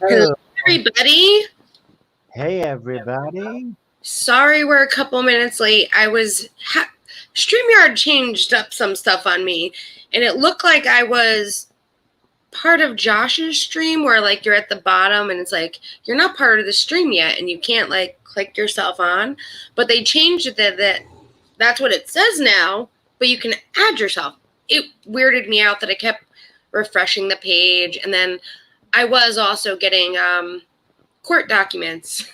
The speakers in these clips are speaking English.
Hello, Hello. everybody. Hey, everybody. Sorry we're a couple minutes late. StreamYard changed up some stuff on me, and it looked like I was part of Josh's stream where, like, you're at the bottom and it's like, you're not part of the stream yet, and you can't, like, click yourself on. But they changed it that's what it says now, but you can add yourself. It weirded me out that I kept refreshing the page, and then I was also getting court documents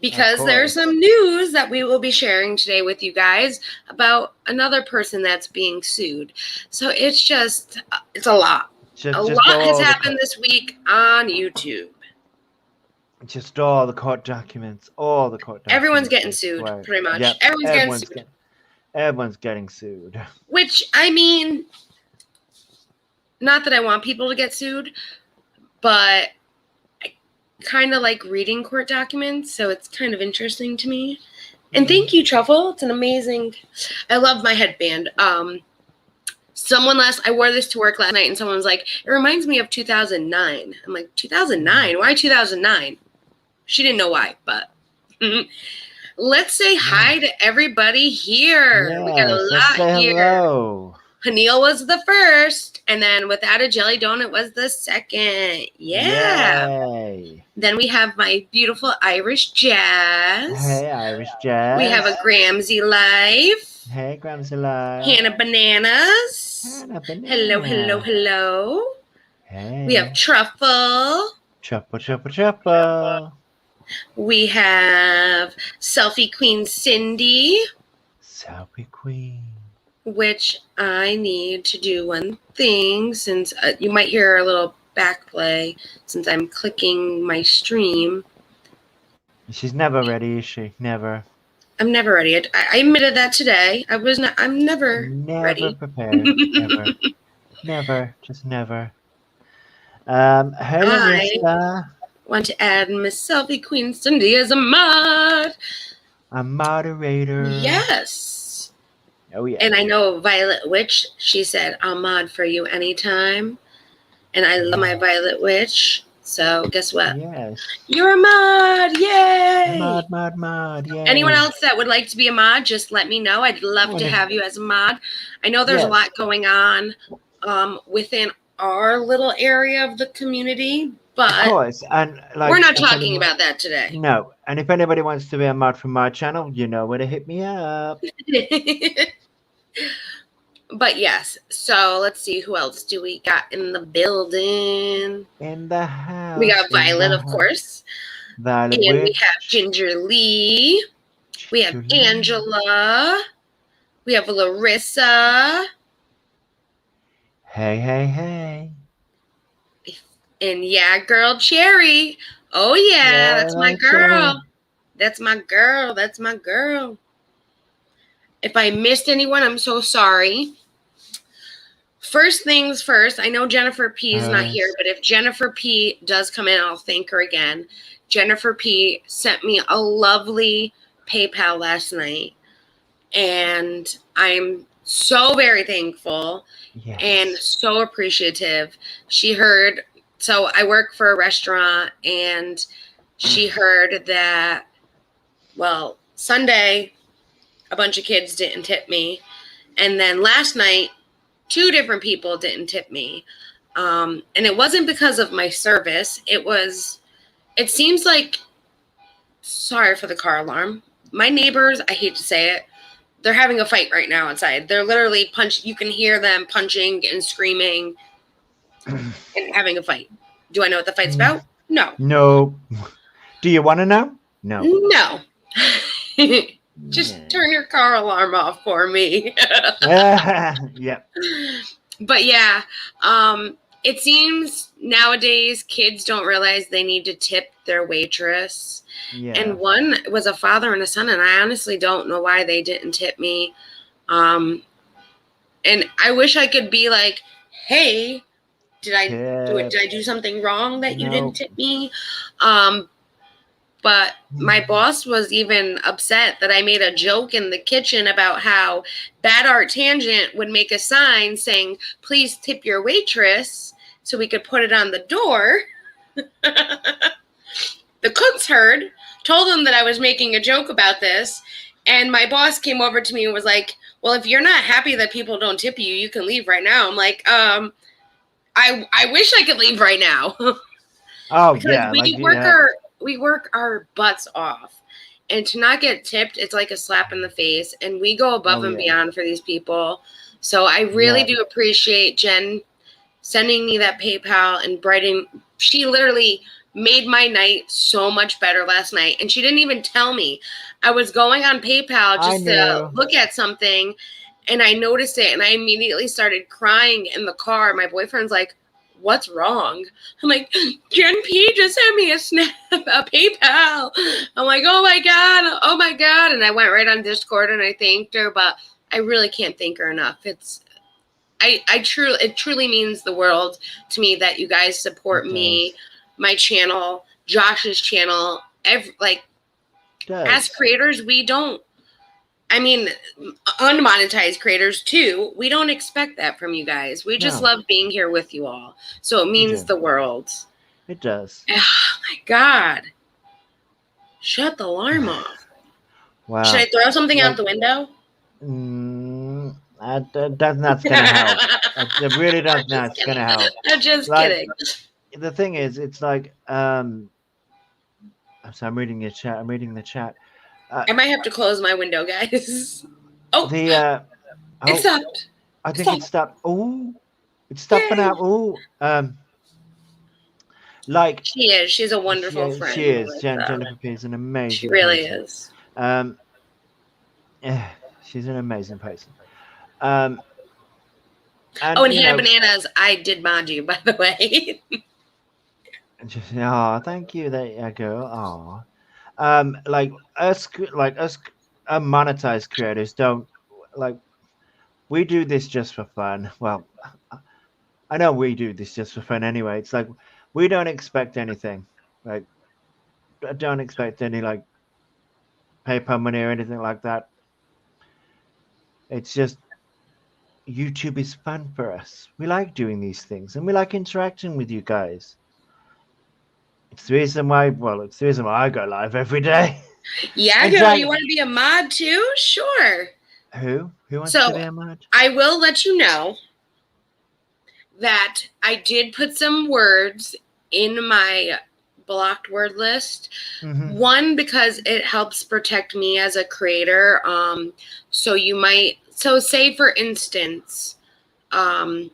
because there's some news that we will be sharing today with you guys about another person that's being sued. So it's a lot. A lot has happened this week on YouTube. Just all the court documents. Everyone's getting sued, pretty much. Yep, everyone's getting sued. Which, I mean, not that I want people to get sued, but I kind of like reading court documents, so it's kind of interesting to me. And thank you, Truffle. It's an amazing... I love my headband. I wore this to work last night, and someone was like, it reminds me of 2009. I'm like, 2009? Why 2009? She didn't know why, but... Let's say hi to everybody here. Yes, we got a lot here. Hello. Hanil was the first, and then Without a Jelly Donut was the second. Yeah. Yay. Then we have my beautiful Irish Jazz. Hey, Irish Jazz. We have a Gramsy Life. Hey, Gramsy Life. Hannah Bananas. Hannah Bananas. Hello, hello, hello. Hey. We have Truffle. Truffle. We have Selfie Queen Cindy. Selfie Queen. Which I need to do one thing, since you might hear a little backplay since I'm clicking my stream. She's never ready, is she? Never. I'm never ready. I admitted that today. I'm never ready. Never prepared. Never. Just never. Hello, Mister. Want to add Miss Selfie Queen Cindy as a mod. A moderator. Yes. Oh, yeah. And I know Violet Witch, she said, I'll mod for you anytime. And I love my Violet Witch. So guess what? Yes. You're a mod. Yay. Mod. Yay. Anyone else that would like to be a mod, just let me know. I'd love to have you as a mod. I know there's a lot going on within our little area of the community. But of course, and we're not talking about that today. No, and if anybody wants to be a mod for my channel, you know where to hit me up. But yes, so let's see, who else do we got in the building? In the house. We got Violet, of course. Violet and Witch. we have Ginger Lee. We have Angela. We have Larissa. Hey. And yeah, girl Cherry. Oh yeah, that's my girl. Cherry. That's my girl. If I missed anyone, I'm so sorry. First things first, I know Jennifer P is not here, but if Jennifer P does come in, I'll thank her again. Jennifer P sent me a lovely PayPal last night, and I'm so very thankful and so appreciative. She heard... So I work for a restaurant, and she heard that, well, Sunday, a bunch of kids didn't tip me. And then last night, 2 different people didn't tip me. And it wasn't because of my service. It seems like, sorry for the car alarm. My neighbors, I hate to say it, they're having a fight right now outside. They're literally you can hear them punching and screaming and having a fight. Do I know what the fight's about? No. Do you want to know? No. Just turn your car alarm off for me. Yep. But yeah, it seems nowadays kids don't realize they need to tip their waitress. Yeah. And one was a father and a son, and I honestly don't know why they didn't tip me. And I wish I could be like, hey, did I do something wrong that you didn't tip me? But my boss was even upset that I made a joke in the kitchen about how Bad Art Tangent would make a sign saying, please tip your waitress, so we could put it on the door. The cooks heard, told them that I was making a joke about this, and my boss came over to me and was like, well, if you're not happy that people don't tip you, you can leave right now. I'm like, I wish I could leave right now. Oh because yeah, we work our butts off. And to not get tipped, it's like a slap in the face. And we go above and beyond for these people. So I really do appreciate Jen sending me that PayPal and she literally made my night so much better last night. And she didn't even tell me. I was going on PayPal just to look at something, and I noticed it, and I immediately started crying in the car. My boyfriend's like, what's wrong? I'm like, Jen P just sent me a PayPal. I'm like, oh my God. And I went right on Discord and I thanked her, but I really can't thank her enough. It truly means the world to me that you guys support me, my channel, Josh's channel. As creators, we don't, unmonetized creators too, we don't expect that from you guys. We just love being here with you all. So it means the world. It does. Oh my God. Shut the alarm off. Wow. Should I throw something out the window? That's going to help. It really does not. It's going to help. I'm just kidding. The thing is, it's like, I'm reading your chat. I'm reading the chat. I might have to close my window, guys. Oh, it stopped. I think it stopped. Oh, it's stopping out. Oh, she is. She's a wonderful friend. She is. Jennifer P is an amazing. She really is. Yeah, she's an amazing person. And Hannah Bananas, I did mod you, by the way. Thank you, that girl. Like us monetized creators don't we do this just for fun. Well, I know we do this just for fun anyway. It's like we don't expect anything. Like, I don't expect any PayPal money or anything like that. It's just YouTube is fun for us. We like doing these things, and we like interacting with you guys. It's the reason why I go live every day. Yeah, girl, you want to be a mod too? Sure. Who wants to be a mod? I will let you know that I did put some words in my blocked word list. Mm-hmm. One, because it helps protect me as a creator. So say for instance, I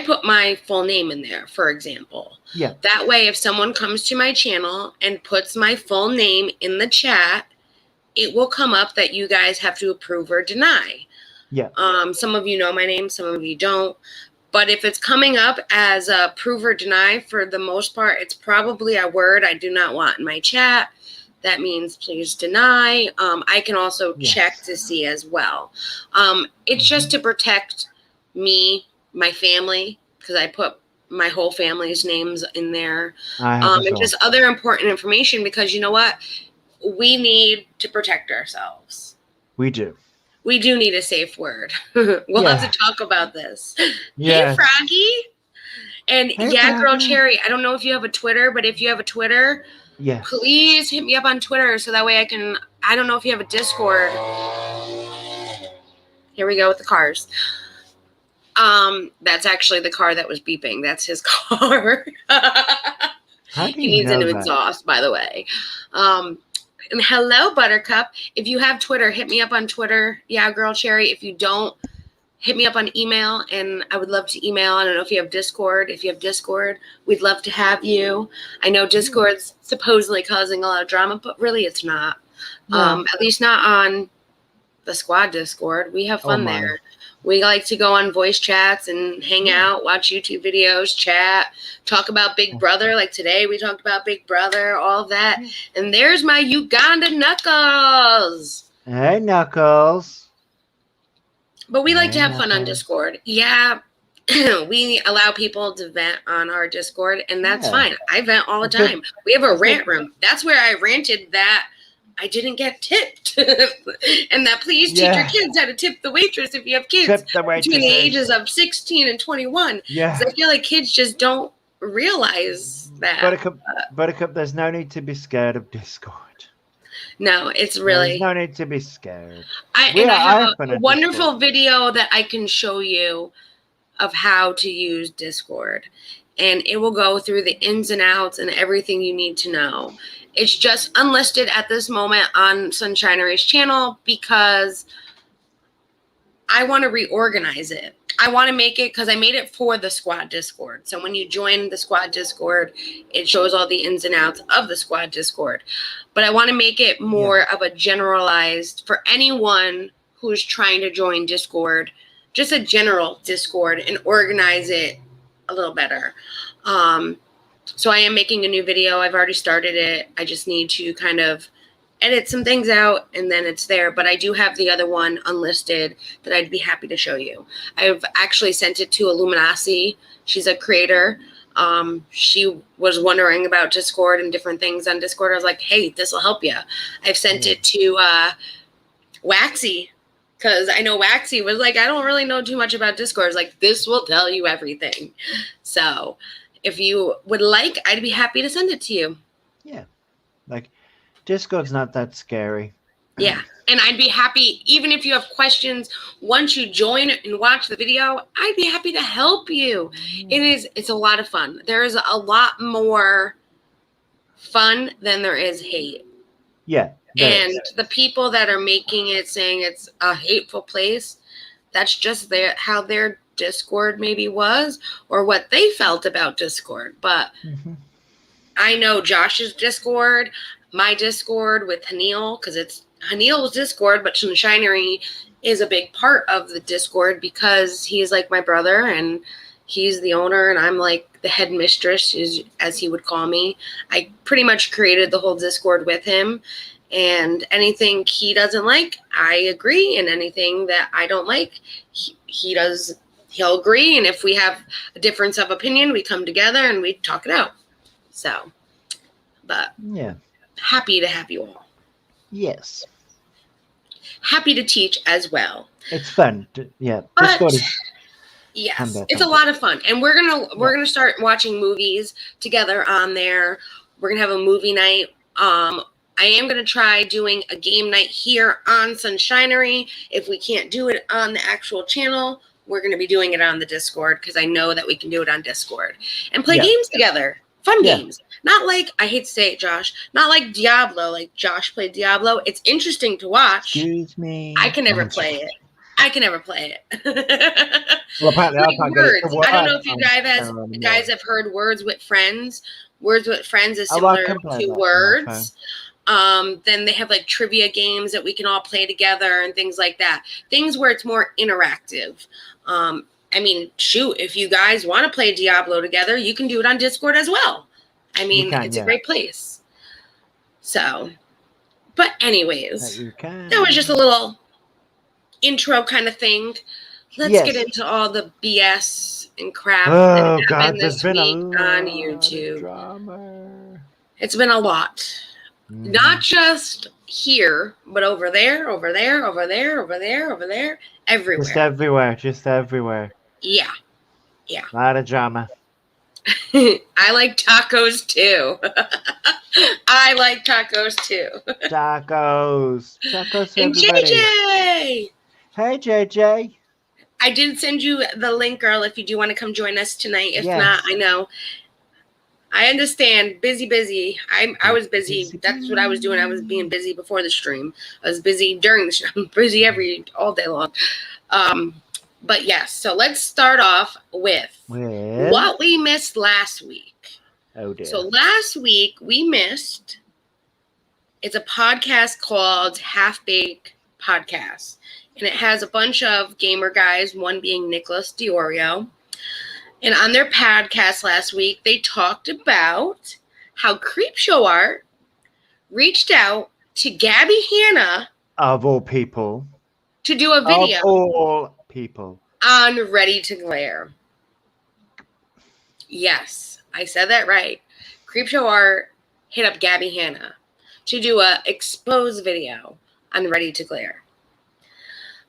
put my full name in there, for example. Yeah. That way, if someone comes to my channel and puts my full name in the chat, it will come up that you guys have to approve or deny. Yeah. Some of you know my name, some of you don't. But if it's coming up as a approve or deny, for the most part, it's probably a word I do not want in my chat. That means please deny. I can also check to see as well. It's just to protect me, my family, because I put my whole family's names in there. And just other important information, because you know what? We need to protect ourselves. We do. We do need a safe word. We'll have to talk about this. Yeah. Hey, Froggy. And Girl Cherry, I don't know if you have a Twitter, but if you have a Twitter, please hit me up on Twitter so that way I don't know if you have a Discord. Here we go with the cars. That's actually the car that was beeping. That's his car. He needs an exhaust, by the way. And hello, Buttercup. If you have Twitter, hit me up on Twitter. Yeah, Girl Cherry. If you don't, hit me up on email, and I would love to email. I don't know if you have Discord. If you have Discord, we'd love to have you. I know Discord's supposedly causing a lot of drama, but really it's not. At least not on the squad Discord. We have fun there. We like to go on voice chats and hang out, watch YouTube videos, chat, talk about Big Brother. Like today, we talked about Big Brother, all of that. And there's my Uganda Knuckles. Hey, Knuckles. But we like to have fun on Discord. Yeah, we allow people to vent on our Discord, and that's fine. I vent all the time. We have a rant room. That's where I ranted that I didn't get tipped. And that please teach your kids how to tip the waitress if you have kids between the ages of 16 and 21. Yeah. I feel like kids just don't realize that. Buttercup, there's no need to be scared of Discord. No, it's There's really. no need to be scared. I have a wonderful video that I can show you of how to use Discord. And it will go through the ins and outs and everything you need to know. It's just unlisted at this moment on Sunshinery's channel because I want to reorganize it. I want to make it because I made it for the squad Discord. So when you join the squad Discord, it shows all the ins and outs of the squad Discord. But I want to make it more of a generalized for anyone who's trying to join Discord, just a general Discord, and organize it a little better. So I am making a new video. I've already started it. I just need to kind of edit some things out and then it's there. But I do have the other one unlisted that I'd be happy to show you. I've actually sent it to Illuminati. She's a creator. She was wondering about Discord and different things on Discord. I was like, hey, this will help you. I've sent it to Waxy because I know Waxy was like, I don't really know too much about Discord. It's like, this will tell you everything. So if you would like, I'd be happy to send it to you. Yeah. Like, Discord's not that scary. Yeah. And I'd be happy, even if you have questions, once you join and watch the video, I'd be happy to help you. It's a lot of fun. There is a lot more fun than there is hate. Yeah. And the people that are making it saying it's a hateful place, that's just how their Discord maybe was or what they felt about Discord. But I know Josh's Discord, my Discord with Hanil, because it's Hanil's Discord, but Sunshinery is a big part of the Discord because he's like my brother and he's the owner and I'm like the head mistress, as he would call me. I pretty much created the whole Discord with him, and anything he doesn't like, I agree, and anything that I don't like, he'll agree, and if we have a difference of opinion, we come together and we talk it out. So, but yeah. Happy to have you all. Yes. Happy to teach as well. It's fun. Yeah. But, yes, it's a lot of fun. And we're gonna start watching movies together on there. We're gonna have a movie night. I am gonna try doing a game night here on Sunshinery. If we can't do it on the actual channel, we're gonna be doing it on the Discord because I know that we can do it on Discord and play games together. Fun games. Not like, I hate to say it, Josh, not like Diablo, like Josh played Diablo. It's interesting to watch. Excuse me. I can never play it. Well, apparently like words. I don't know if you guys have heard Words with Friends. Words with Friends is similar to Words. Then they have like trivia games that we can all play together and things like that. Things where it's more interactive. I mean, shoot, if you guys want to play Diablo together, you can do it on Discord as well. I mean, it's a great place. So, but anyways, that was just a little intro kind of thing. Let's get into all the BS and crap that happened this week on YouTube. It's been a lot. Not just here, but over there, everywhere. Just everywhere. Yeah. A lot of drama. I like tacos too. Tacos for and everybody. JJ. Hey, JJ. I did send you the link, girl, if you do want to come join us tonight. If not, I know. I understand. Busy. I was busy. That's what I was doing. I was being busy before the stream. I was busy during the stream. I'm busy all day long. But yes, so let's start off with what we missed last week. Oh dear. So last week we missed, it's a podcast called Half Baked Podcast. And it has a bunch of gamer guys, one being Nicholas Diorio. And on their podcast last week, they talked about how Creepshow Art reached out to Gabby Hanna. Of all people. To do a video. Of all people. On Ready to Glare. Yes, I said that right. Creepshow Art hit up Gabby Hanna to do a expose video on Ready to Glare.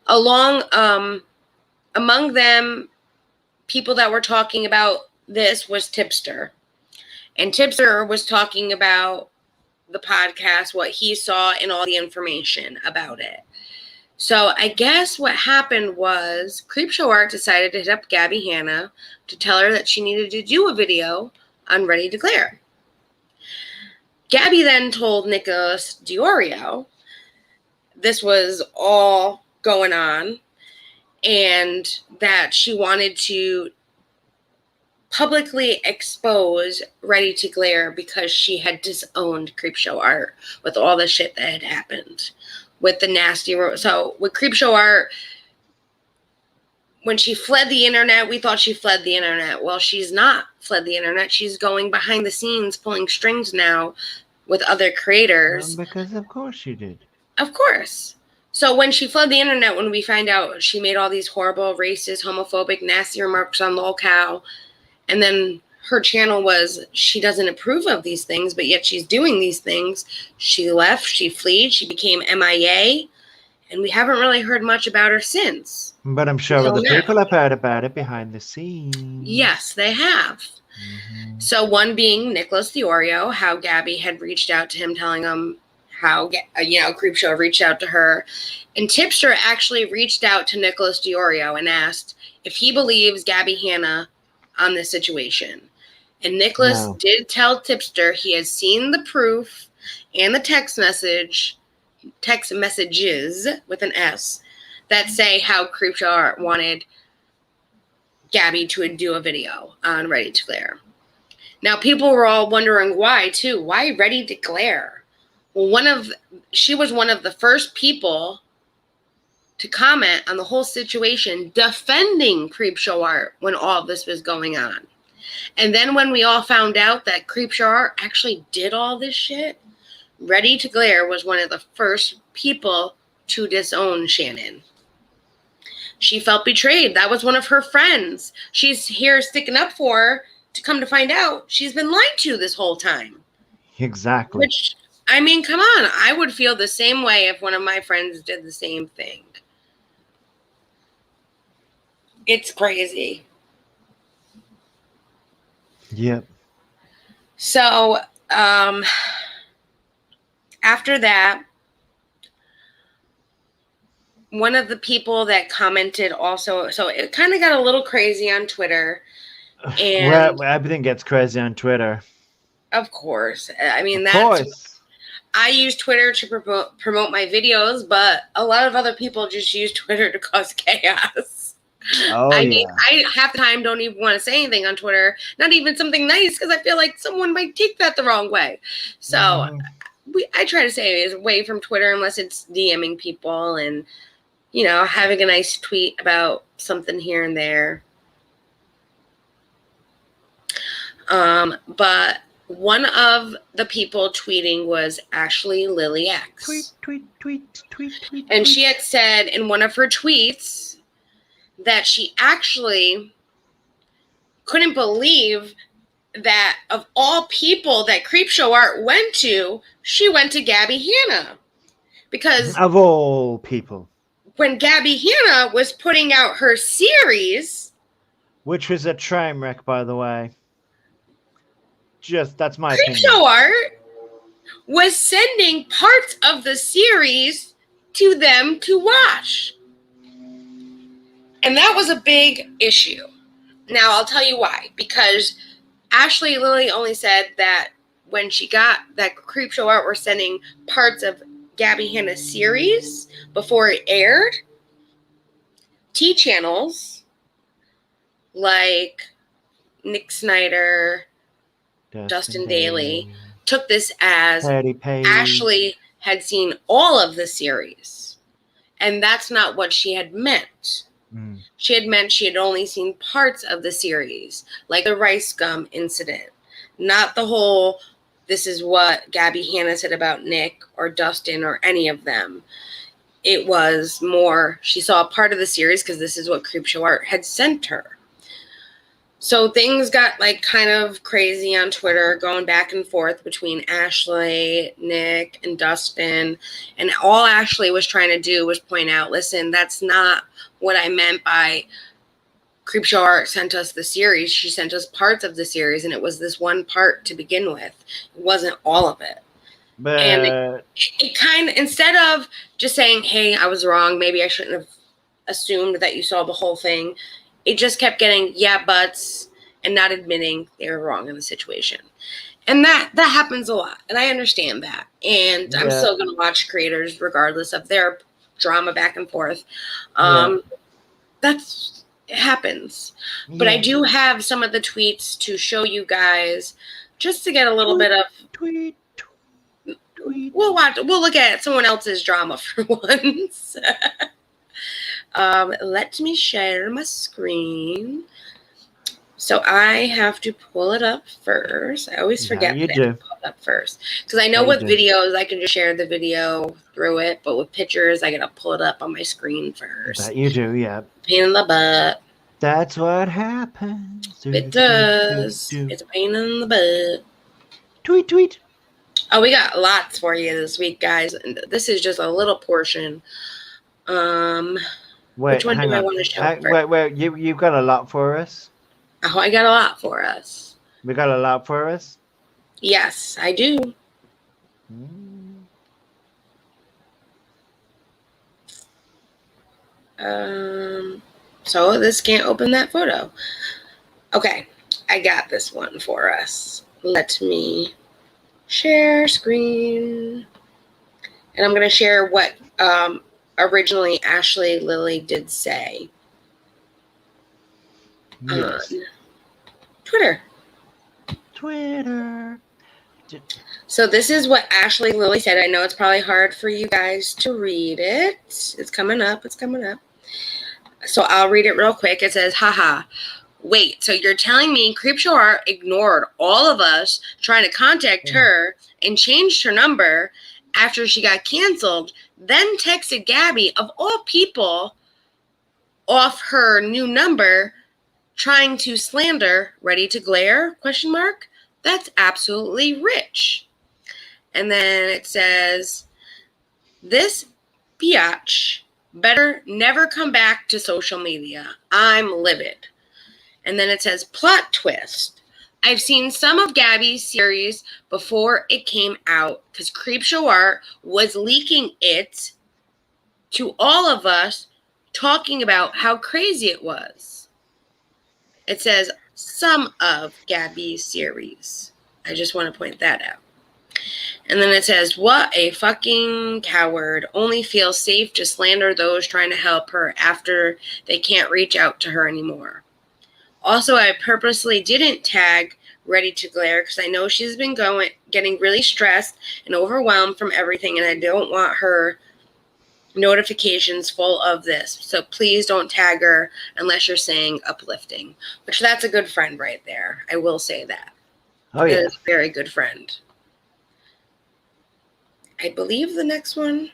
Among them, people that were talking about this was Tipster. And Tipster was talking about the podcast, what he saw, and all the information about it. So I guess what happened was Creepshow Art decided to hit up Gabby Hanna to tell her that she needed to do a video on Ready to Glare. Gabby then told Nicholas Diorio this was all going on and that she wanted to publicly expose Ready to Glare because she had disowned Creepshow Art with all the shit that had happened with the nasty. So with Creepshow Art, when she fled the internet, we thought she fled the internet. Well, she's not fled the internet. She's going behind the scenes, pulling strings now with other creators. Because of course she did. Of course. So when she fled the internet, when we find out she made all these horrible, racist, homophobic, nasty remarks on lolcow, and then her channel was, she doesn't approve of these things, but yet she's doing these things. She left, she fled, she became MIA, and we haven't really heard much about her since. But I'm sure other people have heard about it behind the scenes. Yes, they have. Mm-hmm. So one being Nicholas Diorio, how Gabby had reached out to him, telling him how, Creepshow reached out to her. And Tipster actually reached out to Nicholas Diorio and asked if he believes Gabby Hanna on this situation. And Nicholas did tell Tipster he has seen the proof and the text messages with an S that say how Creepshow Art wanted Gabby to do a video on Ready to Glare. Now, people were all wondering why, too. Why Ready to Glare? Well, she was one of the first people to comment on the whole situation, defending Creepshow Art when all of this was going on. And then when we all found out that Creepshow Art actually did all this shit, Ready to Glare was one of the first people to disown Shannon. She felt betrayed. That was one of her friends. She's here sticking up for her. To come to find out, she's been lied to this whole time. Exactly. Which, I mean, come on. I would feel the same way if one of my friends did the same thing. It's crazy. Yep. So, after that, one of the people that commented also, so it kind of got a little crazy on Twitter. And well, everything gets crazy on Twitter. Of course. I mean, I use Twitter to promote my videos, but a lot of other people just use Twitter to cause chaos. Oh, I mean, I half the time don't even want to say anything on Twitter, not even something nice, because I feel like someone might take that the wrong way. So I try to stay away from Twitter unless it's DMing people and, having a nice tweet about something here and there. But one of the people tweeting was Ashley Lily X. Tweet. And she had said in one of her tweets that she actually couldn't believe that of all people that Creepshow Art went to, she went to Gabby Hanna. Because of all people. When Gabby Hanna was putting out her series, which was a train wreck, by the way. That's my opinion. Creepshow Art was sending parts of the series to them to watch. And that was a big issue. Now, I'll tell you why. Because Ashley Lily only said that when she got that Creepshow Art were sending parts of Gabby Hanna's series before it aired, T-channels like Nick Snyder, Dustin Daly took this as Ashley had seen all of the series. And that's not what she had meant. She had meant she had only seen parts of the series, like the rice gum incident. Not the whole, this is what Gabby Hanna said about Nick or Dustin or any of them. It was more, she saw a part of the series because this is what Creepshow Art had sent her. So things got kind of crazy on Twitter, going back and forth between Ashley, Nick, and Dustin. And all Ashley was trying to do was point out, listen, that's not what I meant by Creepshow Art sent us the series. She sent us parts of the series, and it was this one part to begin with. It wasn't all of it. But And it kind of, instead of just saying, hey, I was wrong, maybe I shouldn't have assumed that you saw the whole thing, it just kept getting yeah buts and not admitting they were wrong in the situation. And that happens a lot, and I understand that. And I'm still going to watch creators regardless of their drama back and forth. That's, it happens. But I do have some of the tweets to show you guys, just to get a little bit of tweet. We'll look at someone else's drama for once. Let me share my screen. So I have to pull it up first. I always forget to pull it up first. Because I know with videos, I can just share the video through it. But with pictures, I got to pull it up on my screen first. That you do, yeah. Pain in the butt. That's what happens. It does. It's a pain in the butt. Tweet. Oh, we got lots for you this week, guys. And this is just a little portion. Which one do I want to show first? Wait. You've got a lot for us? Oh, I got a lot for us. We got a lot for us? Yes, I do. So this can't open that photo. Okay, I got this one for us. Let me share screen. And I'm going to share what originally Ashley Lily did say. Yes. Twitter. So this is what Ashley Lily said. I know it's probably hard for you guys to read it. It's coming up. So I'll read it real quick. It says, haha. Wait, so you're telling me Creepshow Art ignored all of us trying to contact her and changed her number after she got canceled, then texted Gabby, of all people, off her new number, trying to slander, ready to glare, ? That's absolutely rich. And then it says, this biatch better never come back to social media. I'm livid. And then it says, plot twist. I've seen some of Gabby's series before it came out because Creepshow Art was leaking it to all of us, talking about how crazy it was. It says some of Gabby's series. I just want to point that out. And then it says, what a fucking coward. Only feels safe to slander those trying to help her after they can't reach out to her anymore. Also, I purposely didn't tag Ready to Glare because I know she's been getting really stressed and overwhelmed from everything, and I don't want her notifications full of this. So please don't tag her unless you're saying uplifting, which that's a good friend right there. I will say that. Oh, yeah. It is a very good friend. I believe the next one.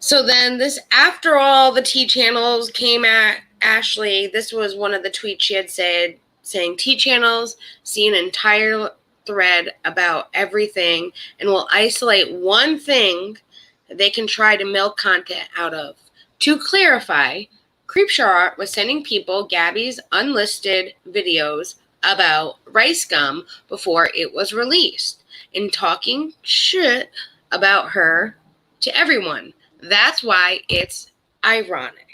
So then this, after all the T channels came at Ashley, this was one of the tweets she had said, saying T channels see an entire thread about everything and will isolate one thing that they can try to milk content out of. To clarify, Creepshow Art was sending people Gabby's unlisted videos about Rice Gum before it was released and talking shit about her to everyone. That's why it's ironic.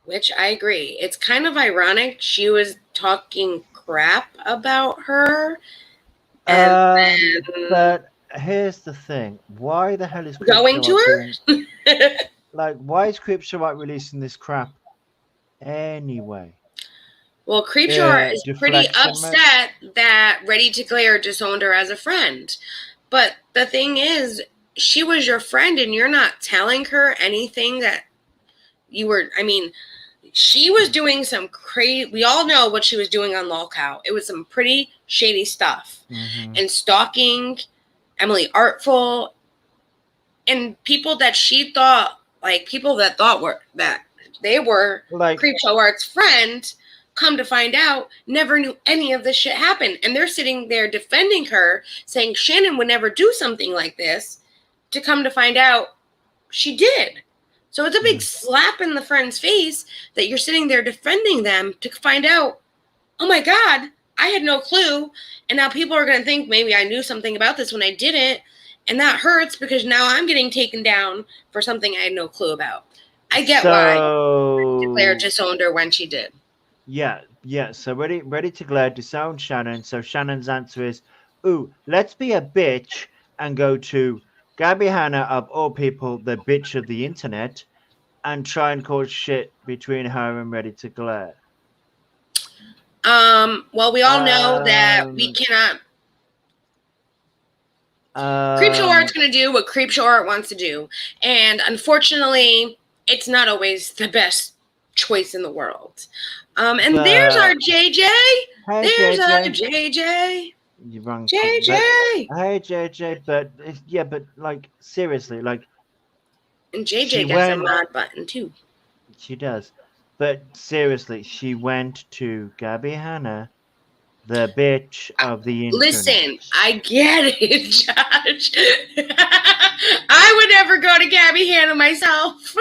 Which I agree. It's kind of ironic. She was talking crap about her. But here's the thing. Why the hell is going to her? Why is Creepshow Art releasing this crap anyway? Well, Creepshow Art is pretty upset that Ready to Glare disowned her as a friend. But the thing is, she was your friend and you're not telling her anything that you were, she was doing some crazy, we all know what she was doing on Lolcow. It was some pretty shady stuff. Mm-hmm. And stalking Emily Artful and people that she thought, people that thought that they were Creepshow Art's friend, come to find out, never knew any of this shit happened. And they're sitting there defending her, saying Shannon would never do something like this, to come to find out she did. So it's a big slap in the friend's face that you're sitting there defending them to find out, oh my God, I had no clue. And now people are going to think maybe I knew something about this when I didn't. And that hurts because now I'm getting taken down for something I had no clue about. I get why Claire disowned her when she did. Yeah. So ready to Claire disowned Shannon. So Shannon's answer is, ooh, let's be a bitch and go to Gabby Hanna, of all people, the bitch of the internet, and try and cause shit between her and Ready to Glare. Well, we all know that we cannot. Creepshow Art's going to do what Creepshow Art wants to do. And unfortunately, it's not always the best choice in the world. And there's our JJ. Hey, there's JJ. our JJ. You're wrong. JJ. Hey, JJ, but like, seriously, like. And JJ gets a mod button, too. She does. But seriously, she went to Gabby Hanna, the bitch of the internet. Listen, I get it, Josh. I would never go to Gabby Hanna myself.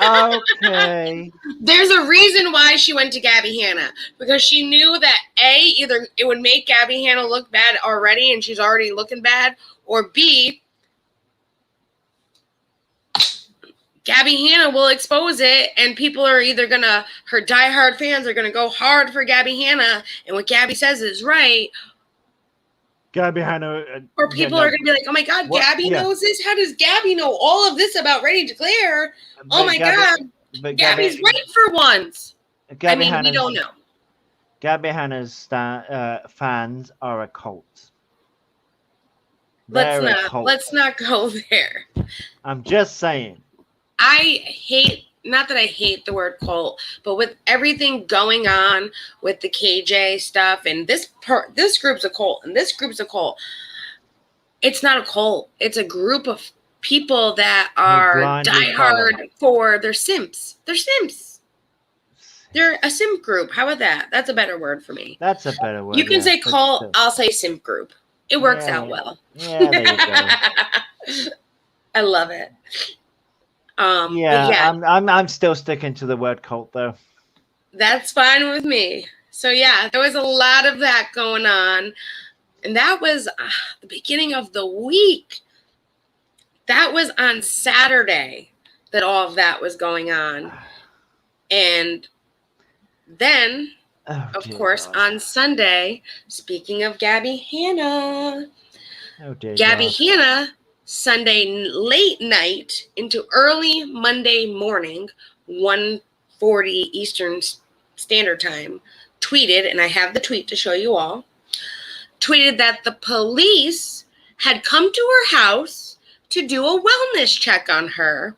Okay. There's a reason why she went to Gabby Hanna. Because she knew that A, either it would make Gabby Hanna look bad already and she's already looking bad, or B, Gabby Hanna will expose it, and people are either her diehard fans are gonna go hard for Gabby Hanna, and what Gabby says is right. Gabby Hanna, or people are gonna be like, "Oh my God, Gabby knows this. How does Gabby know all of this about Ready to Glare? Oh my God, Gabby's right for once." Gabby we don't know. Gabby Hanna's fans are a cult. Let's not go there. I'm just saying. Not that I hate the word cult, but with everything going on with the KJ stuff and this group's a cult and this group's a cult. It's not a cult. It's a group of people that are diehard for their simps. They're simps. They're a simp group. How about that? That's a better word for me. That's a better word. You can say cult. I'll say simp group. It works out well. Yeah, there you go. I love it. I'm still sticking to the word cult though. That's fine with me. So yeah, there was a lot of that going on, and that was the beginning of the week. That was on Saturday that all of that was going on, and then of course on Sunday, speaking of Gabby Hanna, Gabby Hanna, Sunday late night into early Monday morning, 1:40 Eastern Standard Time, tweeted, and I have the tweet to show you all, tweeted that the police had come to her house to do a wellness check on her,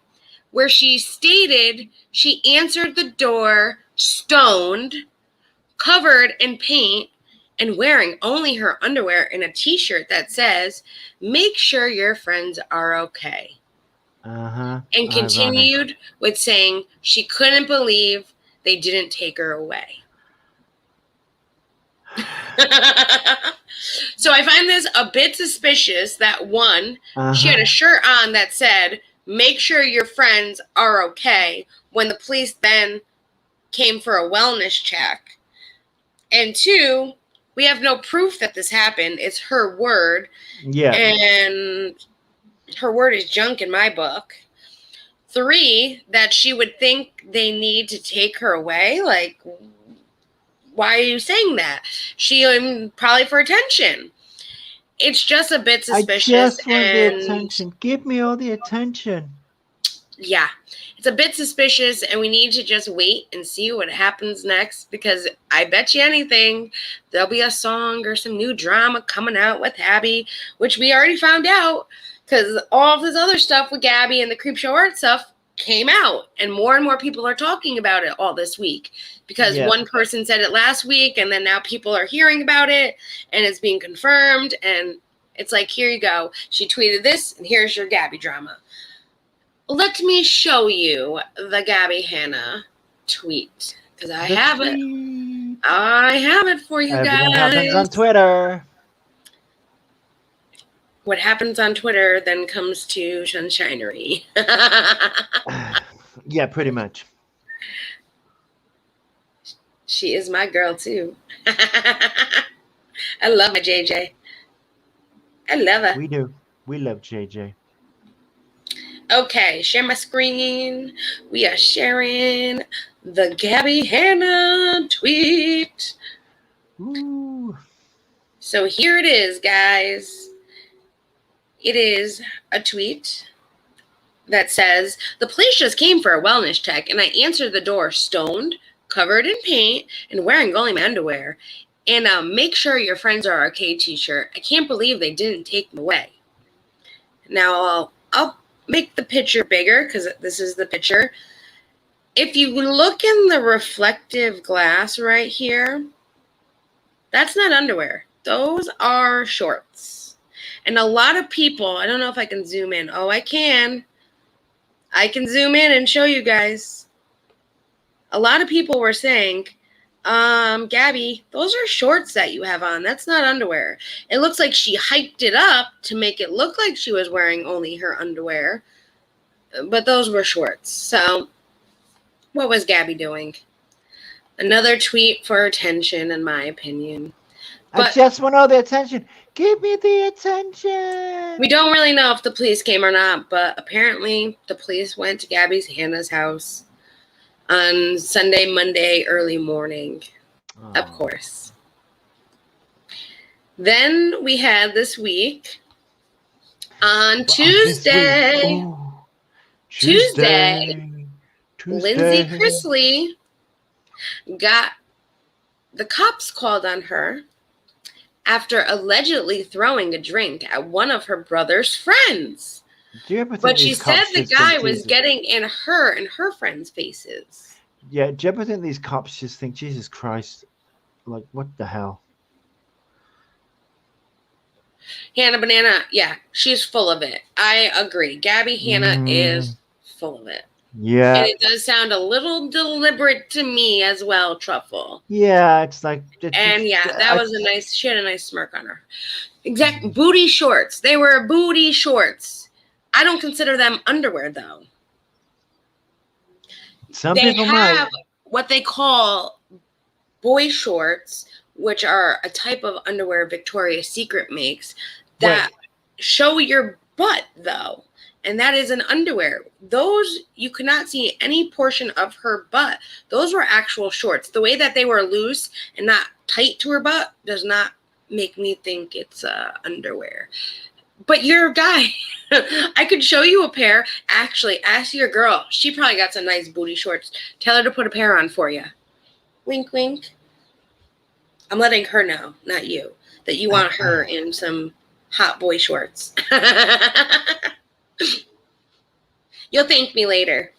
where she stated she answered the door stoned, covered in paint, and wearing only her underwear and a t-shirt that says, "Make sure your friends are okay." And continued with saying she couldn't believe they didn't take her away. So I find this a bit suspicious that one, she had a shirt on that said, "Make sure your friends are okay," when the police then came for a wellness check. And two, we have no proof that this happened. It's her word. Yeah. And her word is junk in my book. 3, that she would think they need to take her away. Like, why are you saying that? She probably for attention. It's just a bit suspicious. I just want the attention. Give me all the attention. Yeah. It's a bit suspicious, and we need to just wait and see what happens next, because I bet you anything there'll be a song or some new drama coming out with Abby, which we already found out because all of this other stuff with Gabby and the Creepshow Art stuff came out, and more people are talking about it all this week because one person said it last week, and then now people are hearing about it, and it's being confirmed, and it's like, here you go. She tweeted this, and here's your Gabby drama. Let me show you the Gabby Hanna tweet, because I have it. I have it for you guys. Everything happens on Twitter. What happens on Twitter then comes to Sunshinery. Yeah, pretty much. She is my girl too. I love my JJ. I love her. We do. We love JJ. Okay, share my screen. We are sharing the Gabby Hanna tweet. Ooh. So here it is, guys. It is a tweet that says, the police just came for a wellness check, and I answered the door stoned, covered in paint, and wearing only my underwear. And make sure your friends are okay t-shirt. I can't believe they didn't take them away. Now, I'll make the picture bigger because this is the picture. If you look in the reflective glass right here, that's not underwear. Those are shorts. And a lot of people, I don't know if I can zoom in. Oh, I can. I can zoom in and show you guys. A lot of people were saying, Gabby, those are shorts that you have on. That's not underwear. It looks like she hyped it up to make it look like she was wearing only her underwear. But those were shorts. So, what was Gabby doing? Another tweet for attention, in my opinion. I just want all the attention. Give me the attention. We don't really know if the police came or not, but apparently the police went to Gabby's Hannah's house on Sunday, Monday, early morning. Oh. Of course. Then we had this week on Tuesday. Tuesday. Lindsay Chrisley got the cops called on her after allegedly throwing a drink at one of her brother's friends. But she said the guy was getting in her and her friends' faces. Yeah, do you ever think these cops just think, Jesus Christ, like, what the hell? Hannah Banana, yeah, she's full of it. I agree. Gabby Hanna is full of it. Yeah. And it does sound a little deliberate to me as well, Truffle. Yeah, it's like... that was a nice... She had a nice smirk on her. Exact booty shorts. They were booty shorts. I don't consider them underwear, though. Some people have what they call boy shorts, which are a type of underwear Victoria's Secret makes that show your butt, though. And that is an underwear. Those, you could not see any portion of her butt. Those were actual shorts. The way that they were loose and not tight to her butt does not make me think it's underwear. But you're a guy. I could show you a pair. Actually, ask your girl. She probably got some nice booty shorts. Tell her to put a pair on for you. Wink, wink. I'm letting her know, not you, that you want her in some hot boy shorts. You'll thank me later.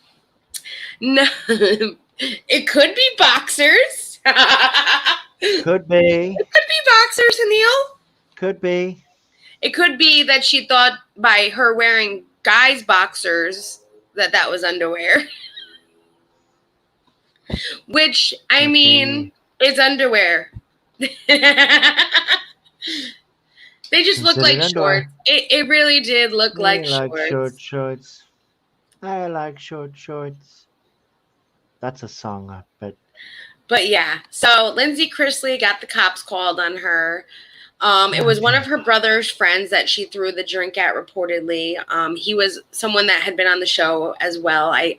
No, it could be boxers. Could be. It could be boxers, Neil. Could be. It could be that she thought by her wearing guys' boxers that was underwear. Which, I mean, is underwear. They just look like shorts. It really did look like shorts. Shorts. I like short shorts. That's a song, I bet. But yeah, so Lindsay Chrisley got the cops called on her. It was one of her brother's friends that she threw the drink at, reportedly. He was someone that had been on the show as well. I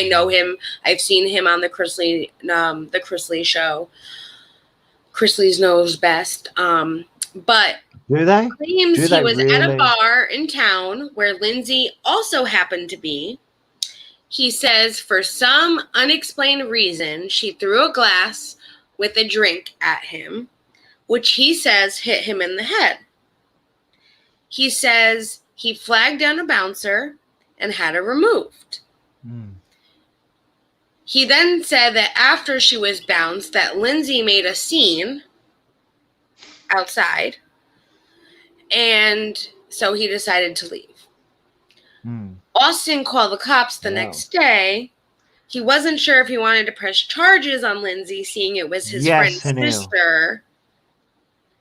know him. I've seen him on the Chrisley show. Chrisley's knows best. But do they? Claims he was at a bar in town where Lindsay also happened to be. He says for some unexplained reason, she threw a glass with a drink at him, which he says hit him in the head. He says he flagged down a bouncer and had her removed. He then said that after she was bounced, that Lindsay made a scene outside, and so he decided to leave. Austin called the cops the next day. He wasn't sure if he wanted to press charges on Lindsay, seeing it was his friend's sister.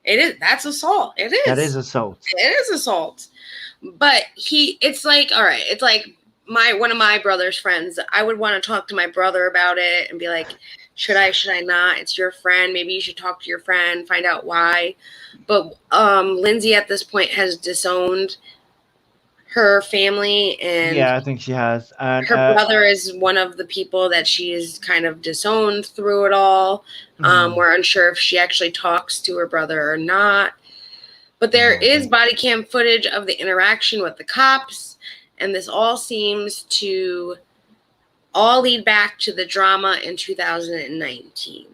That's assault. It is. That is assault. It is assault. But it's like, all right, it's like one of my brother's friends, I would want to talk to my brother about it and be like, should I not? It's your friend. Maybe you should talk to your friend, find out why. But Lindsay at this point has disowned her family, and Yeah, I think she has. And her brother is one of the people that she is kind of disowned through it all. We're unsure if she actually talks to her brother or not. But there is body cam footage of the interaction with the cops, and this all seems to all lead back to the drama in 2019.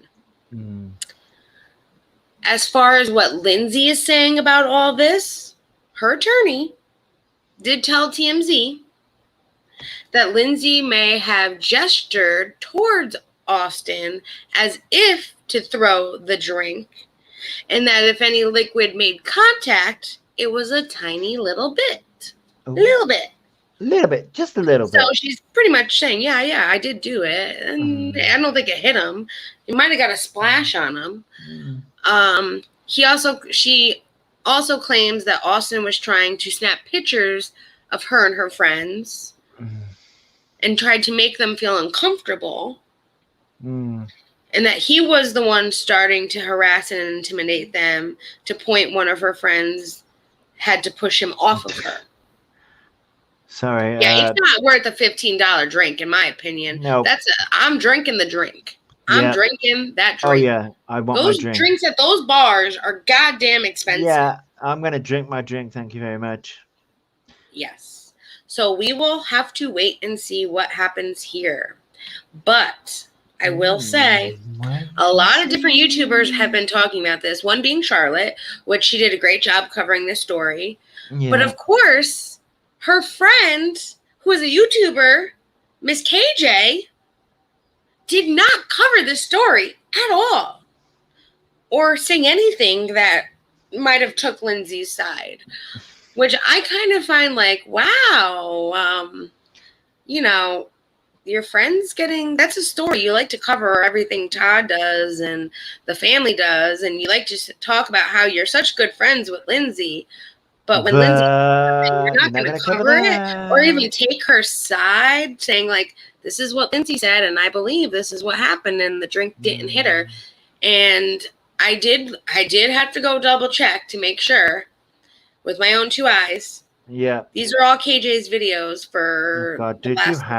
As far as what Lindsay is saying about all this, her attorney did tell TMZ that Lindsay may have gestured towards Austin as if to throw the drink, and that if any liquid made contact, it was a tiny little bit. A little bit. A little bit, just a little bit. So she's pretty much saying, yeah, I did do it. And I don't think it hit him. It might have got a splash on him. She also claims that Austin was trying to snap pictures of her and her friends and tried to make them feel uncomfortable. And that he was the one starting to harass and intimidate them, to point one of her friends had to push him off of her. Sorry. Yeah, it's not worth a $15 drink, in my opinion. No. I'm drinking the drink. I'm drinking that drink. Oh, yeah. I want those my drink. Drinks at those bars are goddamn expensive. Yeah, I'm going to drink my drink. Thank you very much. Yes. So we will have to wait and see what happens here. But I will say a lot of different YouTubers have been talking about this, one being Charlotte, which she did a great job covering this story. Yeah. But of course, her friend, who is a YouTuber, Miss KJ, did not cover this story at all or sing anything that might have took Lindsay's side, which I kind of find like, wow, your friend's that's a story. You like to cover everything Todd does and the family does, and you like to talk about how you're such good friends with Lindsay. But when Lindsay, you're not going to cover it or even take her side, saying like, this is what Lindsay said, and I believe this is what happened, and the drink didn't hit her. And I did have to go double check to make sure with my own two eyes. Yeah. These are all KJ's videos for last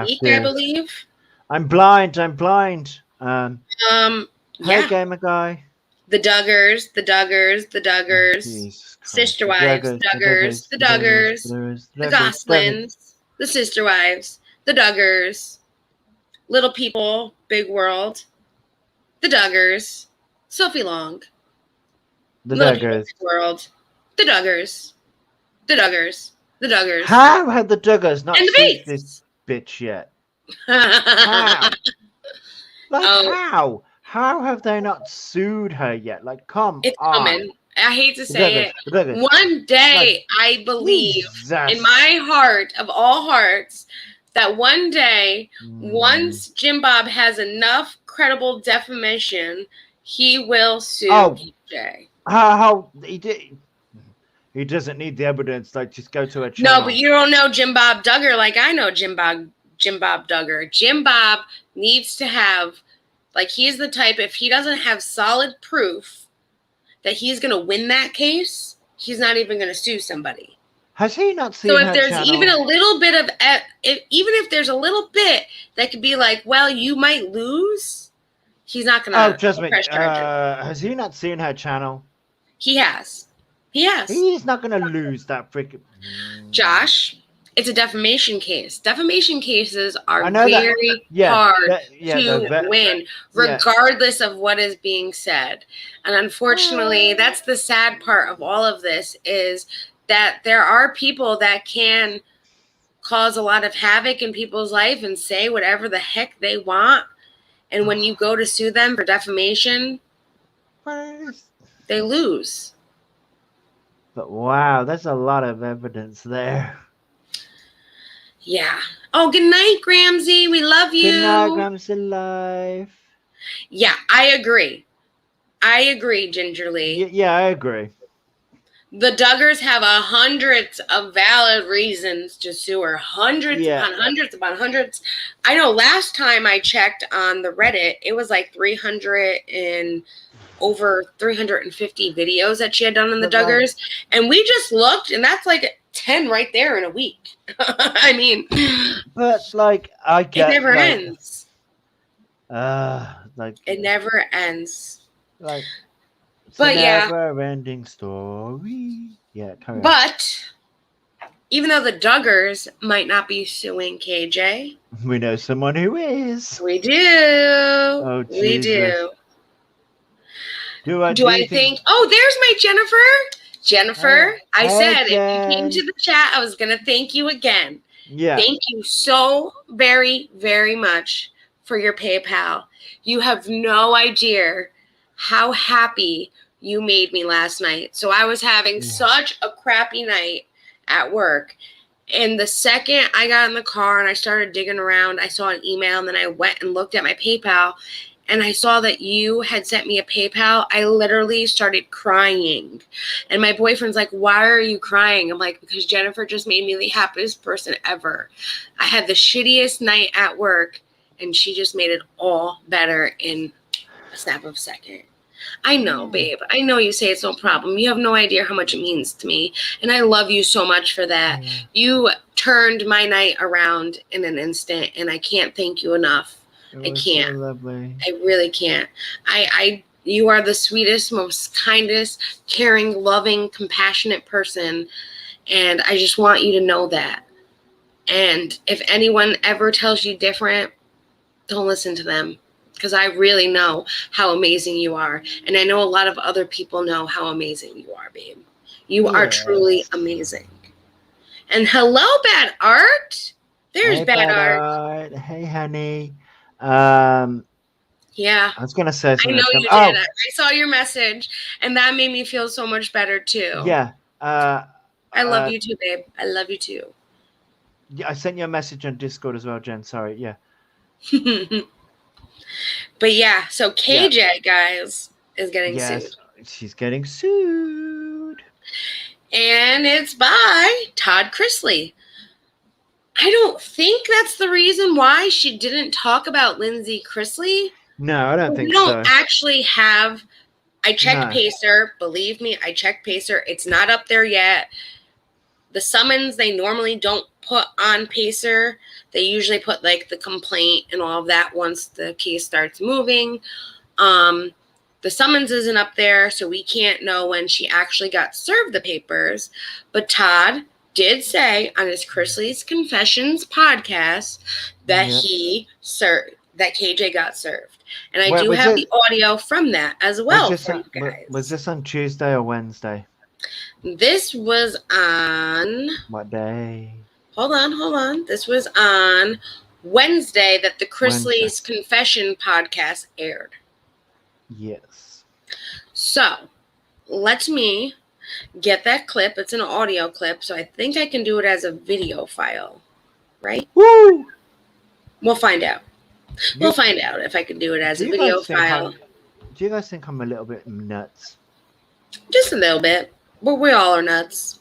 week, I believe. I'm blind. Hey, gamer guy. The Duggars, Sister Wives, the Duggars, the Goslings, the Sister Wives, the Duggars, Little People, Big World, the Duggars, Sophie Long, the Duggars, World, the Duggars. How have the Duggars not seen this bitch yet? How? How? How have they not sued her yet? Like, come on. It's coming. I hate to say it. One day, I believe in my heart of all hearts that one day, once Jim Bob has enough credible defamation, he will sue KJ. How he did? He doesn't need the evidence. Like, just go to a channel. No, but you don't know Jim Bob Duggar like I know Jim Bob Duggar. Jim Bob needs to have, like, he's the type, if he doesn't have solid proof that he's going to win that case, he's not even going to sue somebody. Has he not seen So her if there's channel? even a little bit of, even if there's a little bit that could be like, well, you might lose, he's not going to. Oh, trust me. Has he not seen her channel? He has. He's not going to lose that freaking. Josh, it's a defamation case. Defamation cases are very hard to win, regardless of what is being said. And unfortunately, that's the sad part of all of this, is that there are people that can cause a lot of havoc in people's life and say whatever the heck they want. And when you go to sue them for defamation, they lose. But wow, there's a lot of evidence there. Yeah. Oh, good night, Gramsy. We love you. Good night, Gramsy life. Yeah, I agree. Gingerly. Yeah, I agree. The Duggars have hundreds of valid reasons to sue her. Hundreds upon hundreds upon hundreds. I know last time I checked on the Reddit, it was like 300 and over 350 videos that she had done on the Duggars. And we just looked, and that's like 10 right there in a week. I mean, but like I get it never ends. Like it never ends. Like it's but a yeah, never-ending story. Yeah, carry on. But even though the Duggars might not be suing KJ, we know someone who is. We do. Oh, we Jesus. do. Do I think? Oh, there's my Jennifer. Jennifer, I said if you came to the chat, I was going to thank you again. Yeah. Thank you so very, very much for your PayPal. You have no idea how happy you made me last night. So I was having such a crappy night at work. And the second I got in the car and I started digging around, I saw an email, and then I went and looked at my PayPal, and I saw that you had sent me a PayPal. I literally started crying. And my boyfriend's like, why are you crying? I'm like, because Jennifer just made me the happiest person ever. I had the shittiest night at work, and she just made it all better in a snap of a second. I know, babe. I know you say it's no problem. You have no idea how much it means to me. And I love you so much for that. You turned my night around in an instant, and I can't thank you enough. I can't. So lovely. I really can't. You are the sweetest, most kindest, caring, loving, compassionate person. And I just want you to know that. And if anyone ever tells you different, don't listen to them. Because I really know how amazing you are. And I know a lot of other people know how amazing you are, babe. You are truly amazing. And hello, Bad Art. There's Bad Art. Hey, honey. Yeah. I was going to say something. I know you did. I saw your message, and that made me feel so much better, too. Yeah. I love you, too, babe. I love you, too. Yeah, I sent you a message on Discord as well, Jen. Sorry, yeah. But yeah, so KJ, guys, is getting sued. She's getting sued. And it's by Todd Chrisley. I don't think that's the reason why she didn't talk about Lindsay Chrisley. No, I don't think so. We don't actually have... I checked Pacer. Believe me, I checked Pacer. It's not up there yet. The summons, they normally don't put on Pacer. They usually put like the complaint and all of that once the case starts moving. The summons isn't up there, so we can't know when she actually got served the papers. But Todd did say on his Chrisley's Confessions podcast that that KJ got served. And I do have the audio from that as well for you guys. Was this on Tuesday or Wednesday? This was on... What day? Hold on. This was on Wednesday that the Chrisley's Confession podcast aired. Yes. So, let me get that clip. It's an audio clip, so I think I can do it as a video file. Right? Woo! We'll find out. We'll find out if I can do it as a video file. Do you guys think I'm a little bit nuts? Just a little bit. But we all are nuts.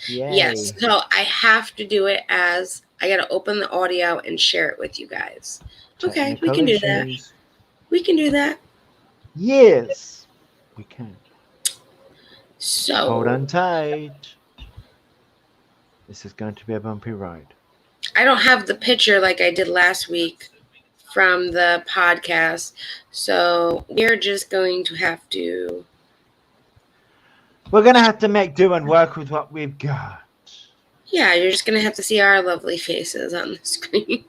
Yay. Yes, so I have to do it as... I got to open the audio and share it with you guys. Okay, we can do that. We can do that. Yes, we can. So... Hold on tight. This is going to be a bumpy ride. I don't have the picture like I did last week from the podcast, so we're just going to have to... We're going to have to make do and work with what we've got. Yeah, you're just going to have to see our lovely faces on the screen.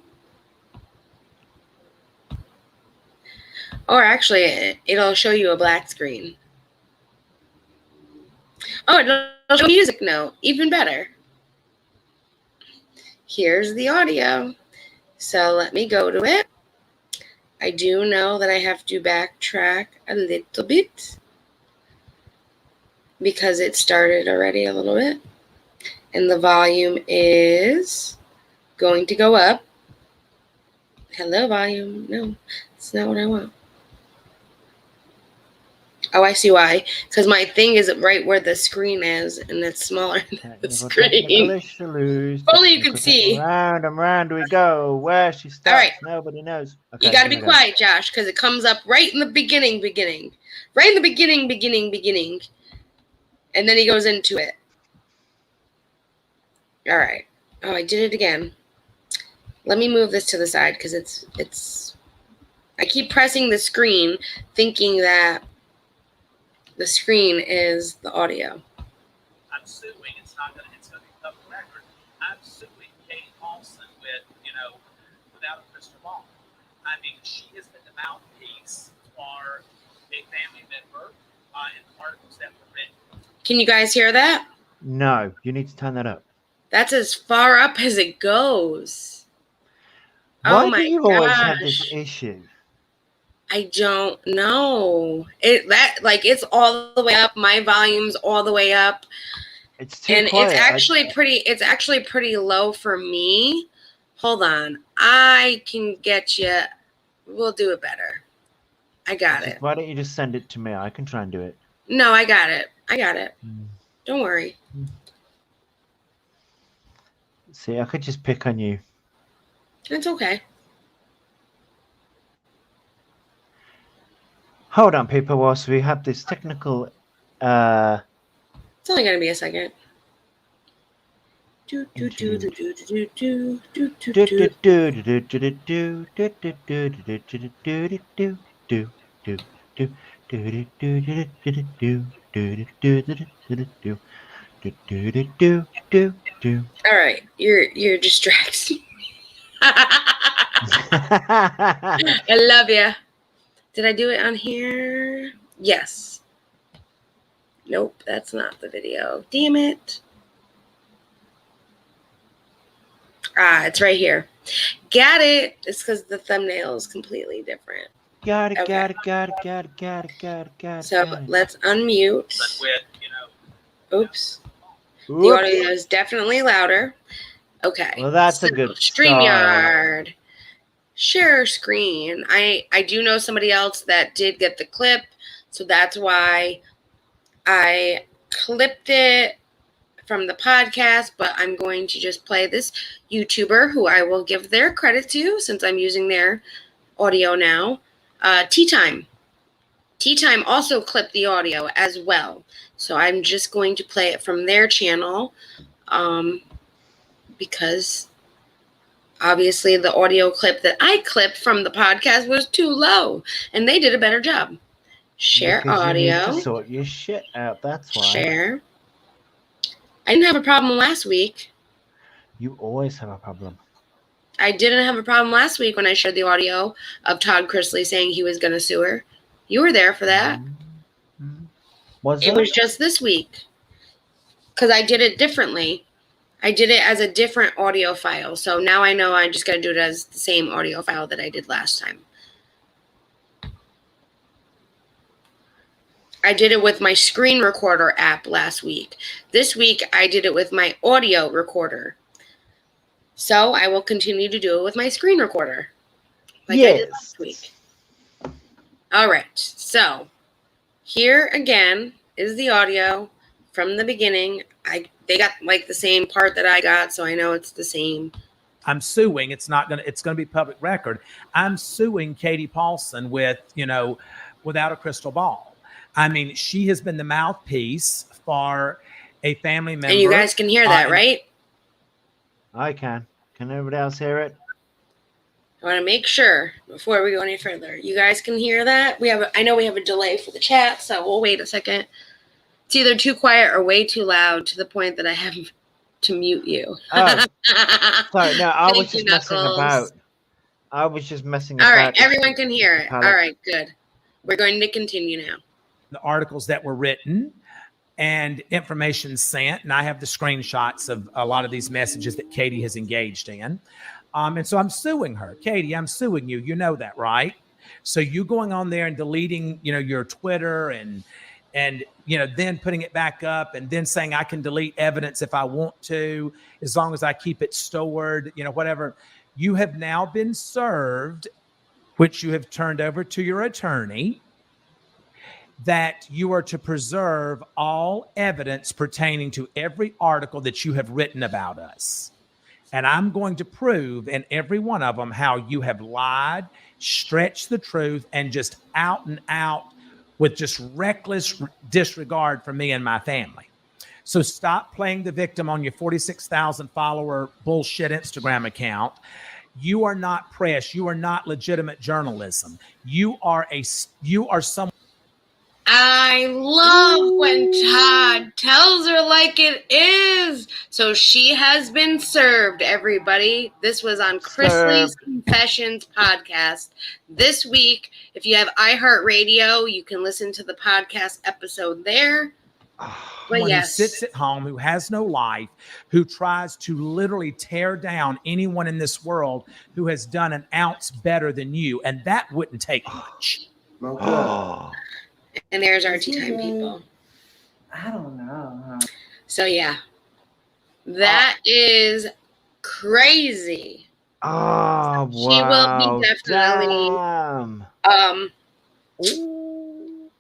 Or actually, it'll show you a black screen. Oh, it'll show a music note. Even better. Here's the audio. So let me go to it. I do know that I have to backtrack a little bit, because it started already a little bit. And the volume is going to go up. Hello, volume. No, it's not what I want. Oh, I see why. Because my thing is right where the screen is, and it's smaller than the Technical screen. issues. Only you can see. Round and round we go. Where she All right. stops, nobody knows. You Okay, got to be quiet, Josh, because it comes up right in the beginning. Right in the beginning. And then he goes into it. All right. Oh, I did it again. Let me move this to the side because it's. I keep pressing the screen, thinking that the screen is the audio. I'm suing. It's going to be public record. I'm suing Katie Paulson without a crystal ball. I mean, she has been the mouthpiece for a family member in articles that were written. Can you guys hear that? No, you need to turn that up. That's as far up as it goes. Why do you always have this issue? I don't know. It's all the way up. My volume's all the way up. It's too quiet. It's actually pretty low for me. Hold on. I can get you. We'll do it better. I got it. Why don't you just send it to me? I can try and do it. No, I got it. Don't worry. See, I could just pick on you. It's okay. Hold on, people, whilst we have this technical... It's only going to be a second. All right, you're distracting. I love you. Did I do it on here? Yes. Nope, that's not the video. Damn it. It's right here. Got it. It's because the thumbnail is completely different. Got it. So let's unmute. But with, Oops. The audio is definitely louder. Okay. Well, that's a good StreamYard. Share screen. I do know somebody else that did get the clip, so that's why I clipped it from the podcast, but I'm going to just play this YouTuber who I will give their credit to since I'm using their audio now. Tea Time. Tea Time also clipped the audio as well. So I'm just going to play it from their channel because obviously the audio clip that I clipped from the podcast was too low and they did a better job. Share because audio. You need to sort your shit out. That's why. Share. I didn't have a problem last week. You always have a problem. I didn't have a problem last week when I shared the audio of Todd Chrisley saying he was going to sue her. You were there for that. It was just this week because I did it differently. I did it as a different audio file. So now I know I just got to do it as the same audio file that I did last time. I did it with my screen recorder app last week. This week, I did it with my audio recorder. So I will continue to do it with my screen recorder. Like I did last week. All right. So here again is the audio from the beginning. They got like the same part that I got, so I know it's the same. I'm suing. It's going to be public record. I'm suing Katie Paulson without a crystal ball. I mean, she has been the mouthpiece for a family member. And you guys can hear that, right? I can. Can everybody else hear it? I want to make sure before we go any further. You guys can hear that? I know we have a delay for the chat, so we'll wait a second. It's either too quiet or way too loud to the point that I have to mute you. Oh. Sorry, no, I was just messing about. All right, everyone can hear it. All right, good. We're going to continue now. The articles that were written and information sent, and I have the screenshots of a lot of these messages that Katie has engaged in. And so I'm suing her. Katie, I'm suing you. You know that, right? So you going on there and deleting, your Twitter and then putting it back up and then saying I can delete evidence if I want to, as long as I keep it stored, whatever. You have now been served, which you have turned over to your attorney. that you are to preserve all evidence pertaining to every article that you have written about us. And I'm going to prove in every one of them how you have lied, stretched the truth, and just out and out with just reckless disregard for me and my family. So stop playing the victim on your 46,000 follower bullshit Instagram account. You are not press. You are not legitimate journalism. You are someone. I love when Todd tells her like it is. So she has been served, everybody. This was on Chrisley's Confessions podcast this week. If you have iHeartRadio, you can listen to the podcast episode there. But Who yes, sits at home, who has no life, who tries to literally tear down anyone in this world who has done an ounce better than you. And that wouldn't take much. And there's our tea time people. I don't know. So yeah, that is crazy. Oh, wow. She will be definitely.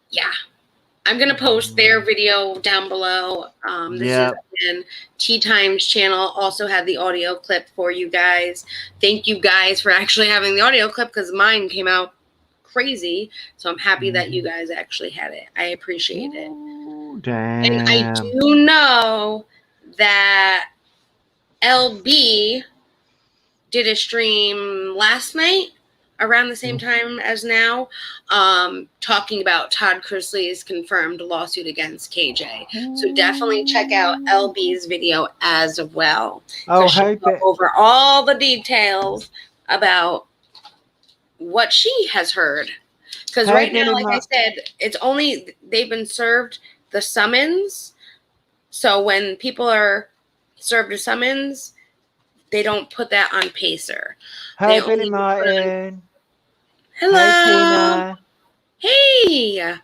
Yeah, I'm gonna post their video down below. This is again Tea Time's channel. Also had the audio clip for you guys. Thank you guys for actually having the audio clip because mine came out crazy. So I'm happy that you guys actually had it. I appreciate it. Damn. And I do know that LB did a stream last night around the same time as now, talking about Todd Chrisley's confirmed lawsuit against KJ. So definitely check out LB's video as well. Oh, she'll go over all the details about what she has heard. Because right now, like I said, it's only they've been served the summons. So when people are served a summons, they don't put that on Pacer. Hey, Billy Martin. Hello. Hey.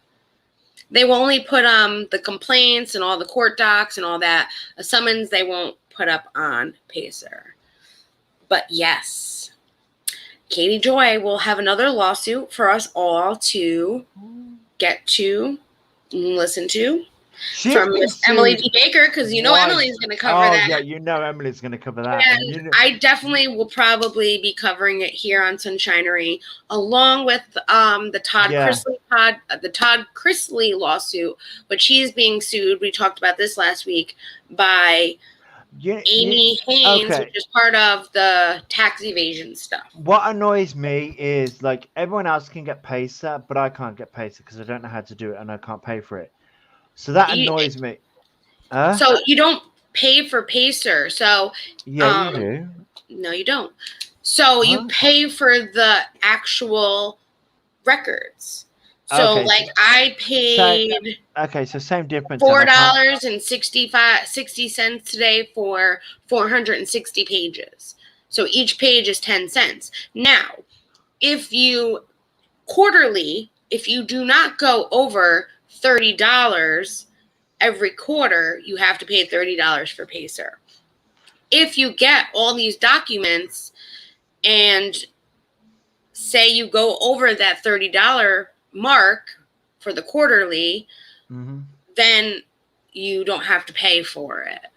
They will only put the complaints and all the court docs and all that. A summons they won't put up on Pacer. But yes, Katie Joy will have another lawsuit for us all to get to listen to. From Miss Emily D. Baker, because you know Emily's going to cover that. Yeah, you know Emily's going to cover that. And I definitely will probably be covering it here on Sunshinery, along with the Todd Chrisley lawsuit, which she's being sued. We talked about this last week by Amy Haynes, which is part of the tax evasion stuff. What annoys me is like everyone else can get Pacer, but I can't get Pacer because I don't know how to do it and I can't pay for it. So that annoys me. So you don't pay for Pacer. So you do. No, you don't. So you pay for the actual records. So I paid. So same difference. $4.60 today for 460 pages. So each page is 10 cents. Now, if you do not go over $30 every quarter, you have to pay $30 for Pacer. If you get all these documents and say you go over that $30 mark for the quarterly, then you don't have to pay for it.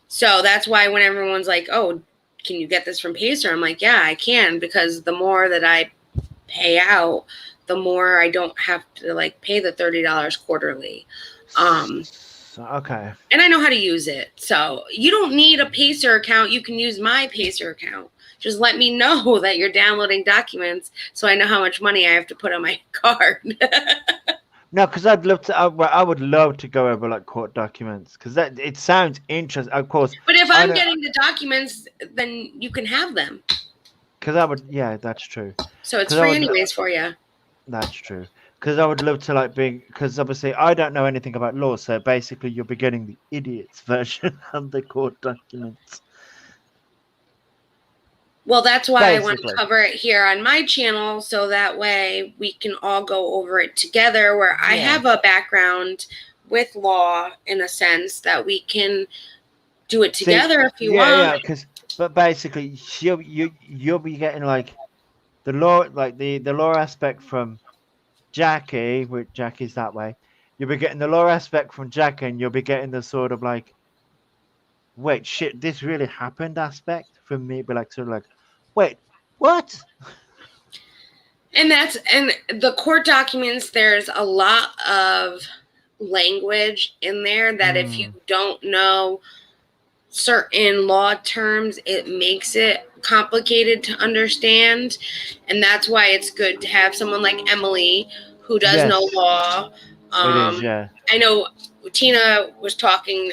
So that's why when everyone's like, oh, can you get this from Pacer? I'm like, yeah, I can, because the more that I pay out, the more I don't have to pay the $30 quarterly. Okay. And I know how to use it. So you don't need a Pacer account. You can use my Pacer account. Just let me know that you're downloading documents so I know how much money I have to put on my card. No, because I would love to go over court documents because it sounds interesting, of course. But if I'm getting the documents, then you can have them. Because that's true. So it's free anyways for you. That's true. Because I would love to because obviously I don't know anything about law, so basically you'll be getting the idiot's version of the court documents. Well, that's why I want to cover it here on my channel, so that way we can all go over it together, where I have a background with law in a sense that we can do it together if you want. Yeah, but basically you'll be getting the law, the law aspect from Jackie, with Jackie's that way, you'll be getting the lore aspect from Jackie, and you'll be getting the sort of like, wait, shit, this really happened aspect from me. Be like, sort of like, wait, what? And the court documents, there's a lot of language in there that if you don't know certain law terms, it makes it complicated to understand. And that's why it's good to have someone like Emily who does know law. It is, yeah. I know I was talking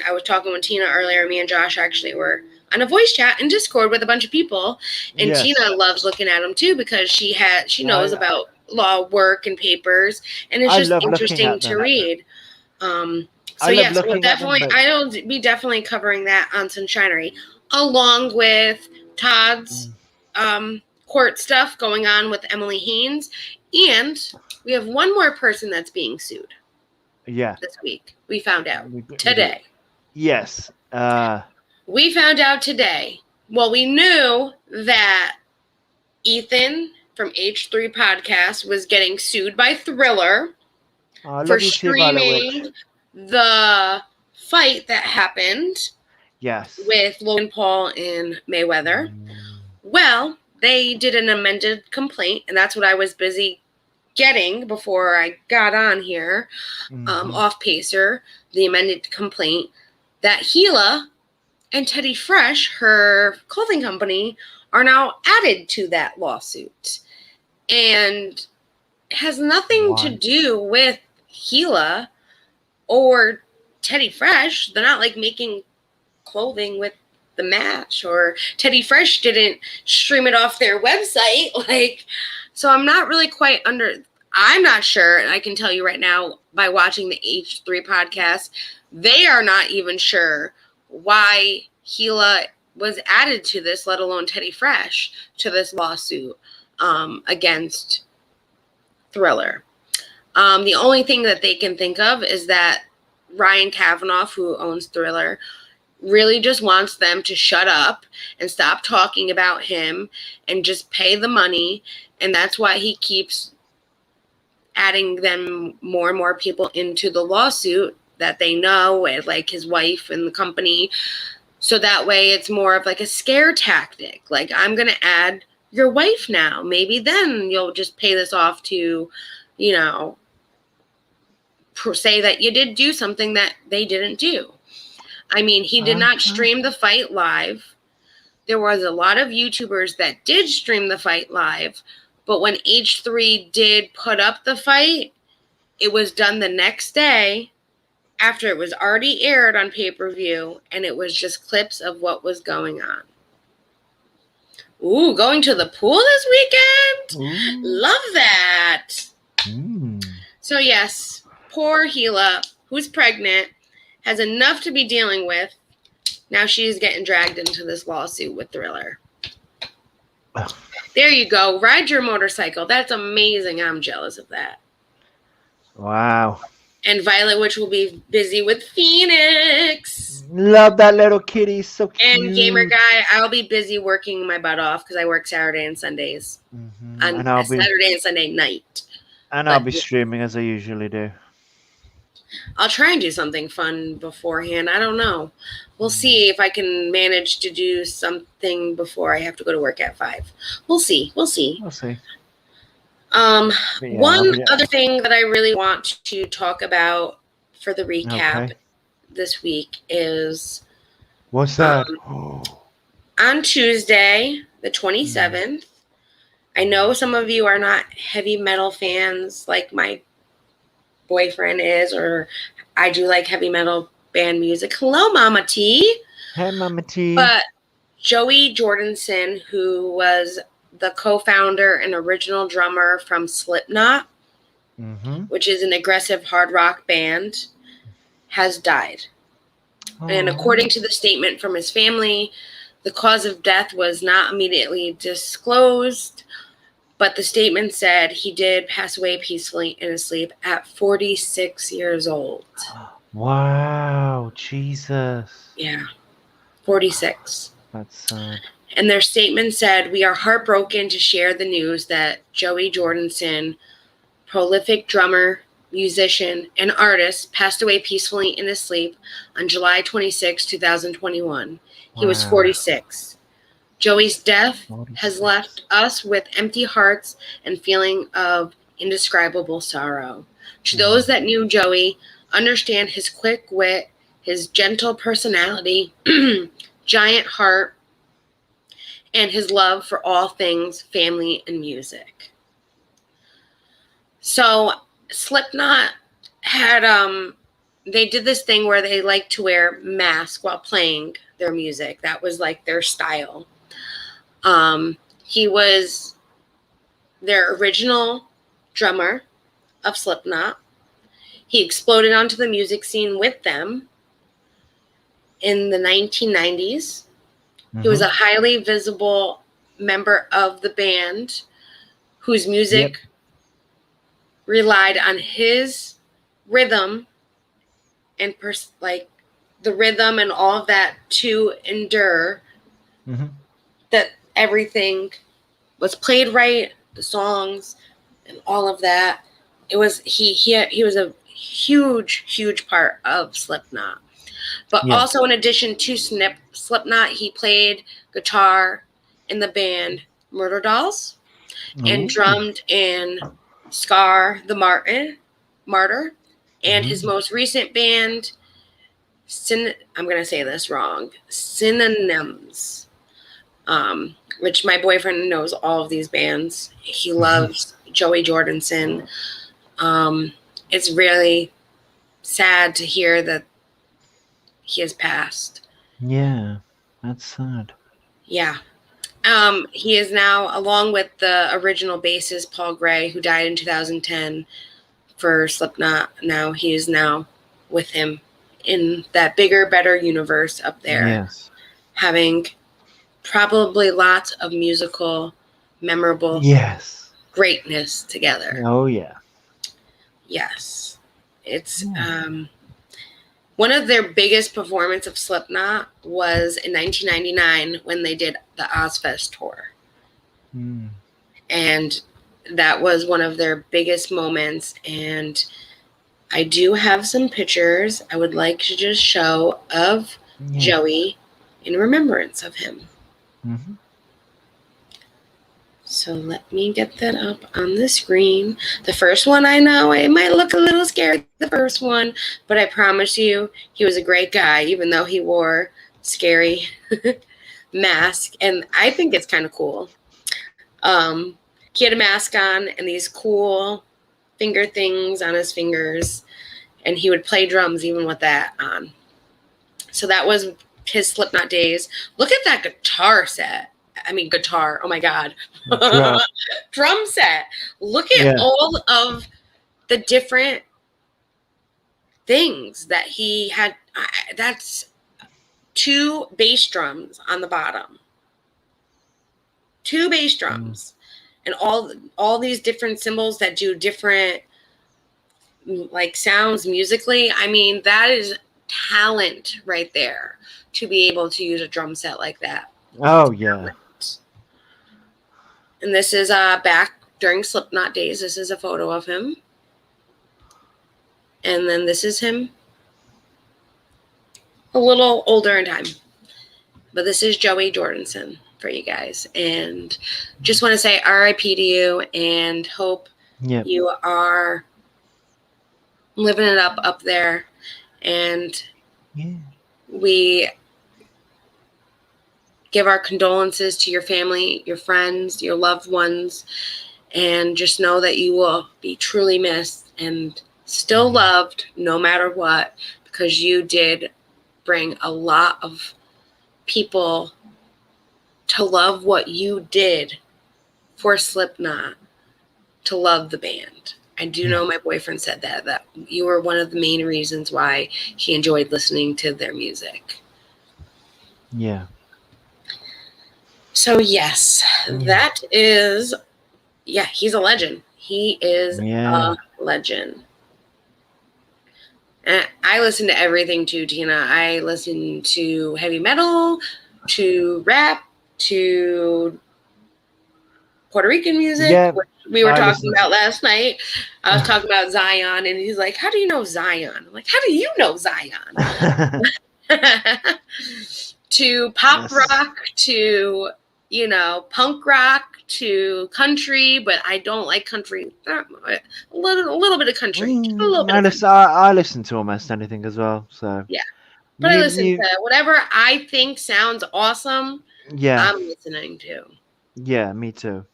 with Tina earlier. Me and Josh actually were on a voice chat in Discord with a bunch of people, and Tina loves looking at them too because she knows about law work and papers, and it's just interesting to read. So yes, we'll I'll be definitely covering that on Sunshinery, along with Todd's court stuff going on with Emily Haynes, and we have one more person that's being sued. Yeah. This week. We found out today. Yes. We found out today. Well, we knew that Ethan from H3 Podcast was getting sued by Thriller for streaming the fight that happened with Logan Paul and Mayweather. Well, they did an amended complaint, and that's what I was busy getting before I got on here, off Pacer, the amended complaint that Gila and Teddy Fresh, her clothing company, are now added to that lawsuit. And it has nothing to do with Gila or Teddy Fresh. They're not like making clothing with the match, or Teddy Fresh didn't stream it off their website. So I'm not really quite I'm not sure, and I can tell you right now by watching the H3 podcast, they are not even sure why Gila was added to this, let alone Teddy Fresh, to this lawsuit against Thriller. The only thing that they can think of is that Ryan Kavanaugh, who owns Thriller, really just wants them to shut up and stop talking about him and just pay the money. And that's why he keeps adding them more and more people into the lawsuit that they know, like his wife and the company. So that way it's more of like a scare tactic. Like, I'm going to add your wife now. Maybe then you'll just pay this off to, say that you did do something that they didn't do. I mean, he did not stream the fight live. There was a lot of YouTubers that did stream the fight live, but when H3 did put up the fight, it was done the next day after it was already aired on pay-per-view, and it was just clips of what was going on. Ooh, going to the pool this weekend? Ooh. Love that. So yes, poor Gila, who's pregnant, has enough to be dealing with. Now she's getting dragged into this lawsuit with Thriller. There you go. Ride your motorcycle. That's amazing. I'm jealous of that. Wow. And Violet Witch will be busy with Phoenix. Love that little kitty. So cute. And Gamer Guy, I'll be busy working my butt off because I work Saturday and Sundays. On Saturday and Sunday night. And I'll be streaming as I usually do. I'll try and do something fun beforehand. I don't know. We'll see if I can manage to do something before I have to go to work at 5. We'll see. We'll see. One other thing that I really want to talk about for the recap this week is... What's that? On Tuesday, the 27th, I know some of you are not heavy metal fans like my boyfriend is, or I do like heavy metal band music. Hello, Mama T. Hey, Mama T. But Joey Jordison, who was the co-founder and original drummer from Slipknot, which is an aggressive hard rock band, has died. And according to the statement from his family, the cause of death was not immediately disclosed, but the statement said he did pass away peacefully in his sleep at 46 years old. Wow, Jesus. Yeah, 46. That's sad. And their statement said, "We are heartbroken to share the news that Joey Jordison prolific drummer, musician, and artist, passed away peacefully in his sleep on July 26, 2021. He was 46. Joey's death has left us with empty hearts and feeling of indescribable sorrow. To those that knew Joey, understand his quick wit, his gentle personality, giant heart, and his love for all things family and music. So Slipknot had they did this thing where they like to wear masks while playing their music. That was like their style. He was their original drummer of Slipknot. He exploded onto the music scene with them in the 1990s. He was a highly visible member of the band whose music relied on his rhythm and the rhythm and all of that to endure. That everything was played right, the songs and all of that. It was he was a huge part of Slipknot. But also, in addition to Slipknot, he played guitar in the band Murder Dolls and drummed in Scar the Martyr, and his most recent band, I'm going to say this wrong, Synonyms, which my boyfriend knows all of these bands. He loves Joey Jordison. It's really sad to hear that he has passed. Yeah, that's sad. Yeah. He is now, along with the original bassist Paul Gray, who died in 2010 for Slipknot. Now he is now with him in that bigger, better universe up there. Yes. Having probably lots of musical, memorable greatness together. Oh, yeah. Yes. It's one of their biggest performance of Slipknot was in 1999 when they did the Ozfest tour. And that was one of their biggest moments. And I do have some pictures I would like to just show of Joey in remembrance of him. So let me get that up on the screen. The first one, I know it might look a little scary, the first one, but I promise you he was a great guy, even though he wore scary mask. And I think it's kind of cool. He had a mask on and these cool finger things on his fingers, and he would play drums even with that on. So that was his Slipknot days. Look at that guitar set. I mean, guitar. Oh my God. Drum set. Look at all of the different things that he had. That's 2 bass drums on the bottom. 2 bass drums. And all these different cymbals that do different like sounds musically. I mean, that is talent right there to be able to use a drum set like that. Oh, yeah. And this is back during Slipknot days. This is a photo of him. And then this is him a little older in time. But this is Joey Jordison for you guys. And just want to say RIP to you and hope you are living it up there. And we give our condolences to your family, your friends, your loved ones, and just know that you will be truly missed and still loved no matter what, because you did bring a lot of people to love what you did for Slipknot, to love the band. I do know my boyfriend said that you were one of the main reasons why he enjoyed listening to their music. Yeah. So yes, that is, he's a legend. He is a legend. And I listen to everything too, Tina. I listen to heavy metal, to rap, to Puerto Rican music, Yeah, which we were I talking listen about last night. I was talking about Zion, and he's like, "How do you know Zion?" I'm like, "How do you know Zion?" To pop Yes. rock, to punk rock, to country, but I don't like country. A little bit of country, just a little bit of country. I listen to almost anything as well. So Yeah, but I listen mu- to whatever I think sounds awesome. yeah, I'm listening to. yeah, me too.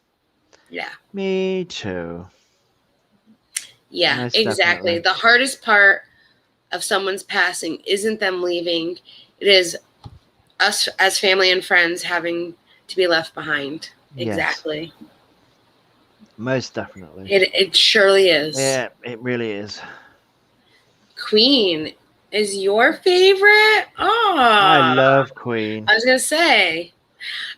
Yeah. Me too. Yeah, Most exactly. definitely. The hardest part of someone's passing isn't them leaving. It is us as family and friends having to be left behind. Yes, Exactly. most definitely. It surely is. Yeah, it really is. Queen is your favorite? I Oh, love Queen. I was going to say,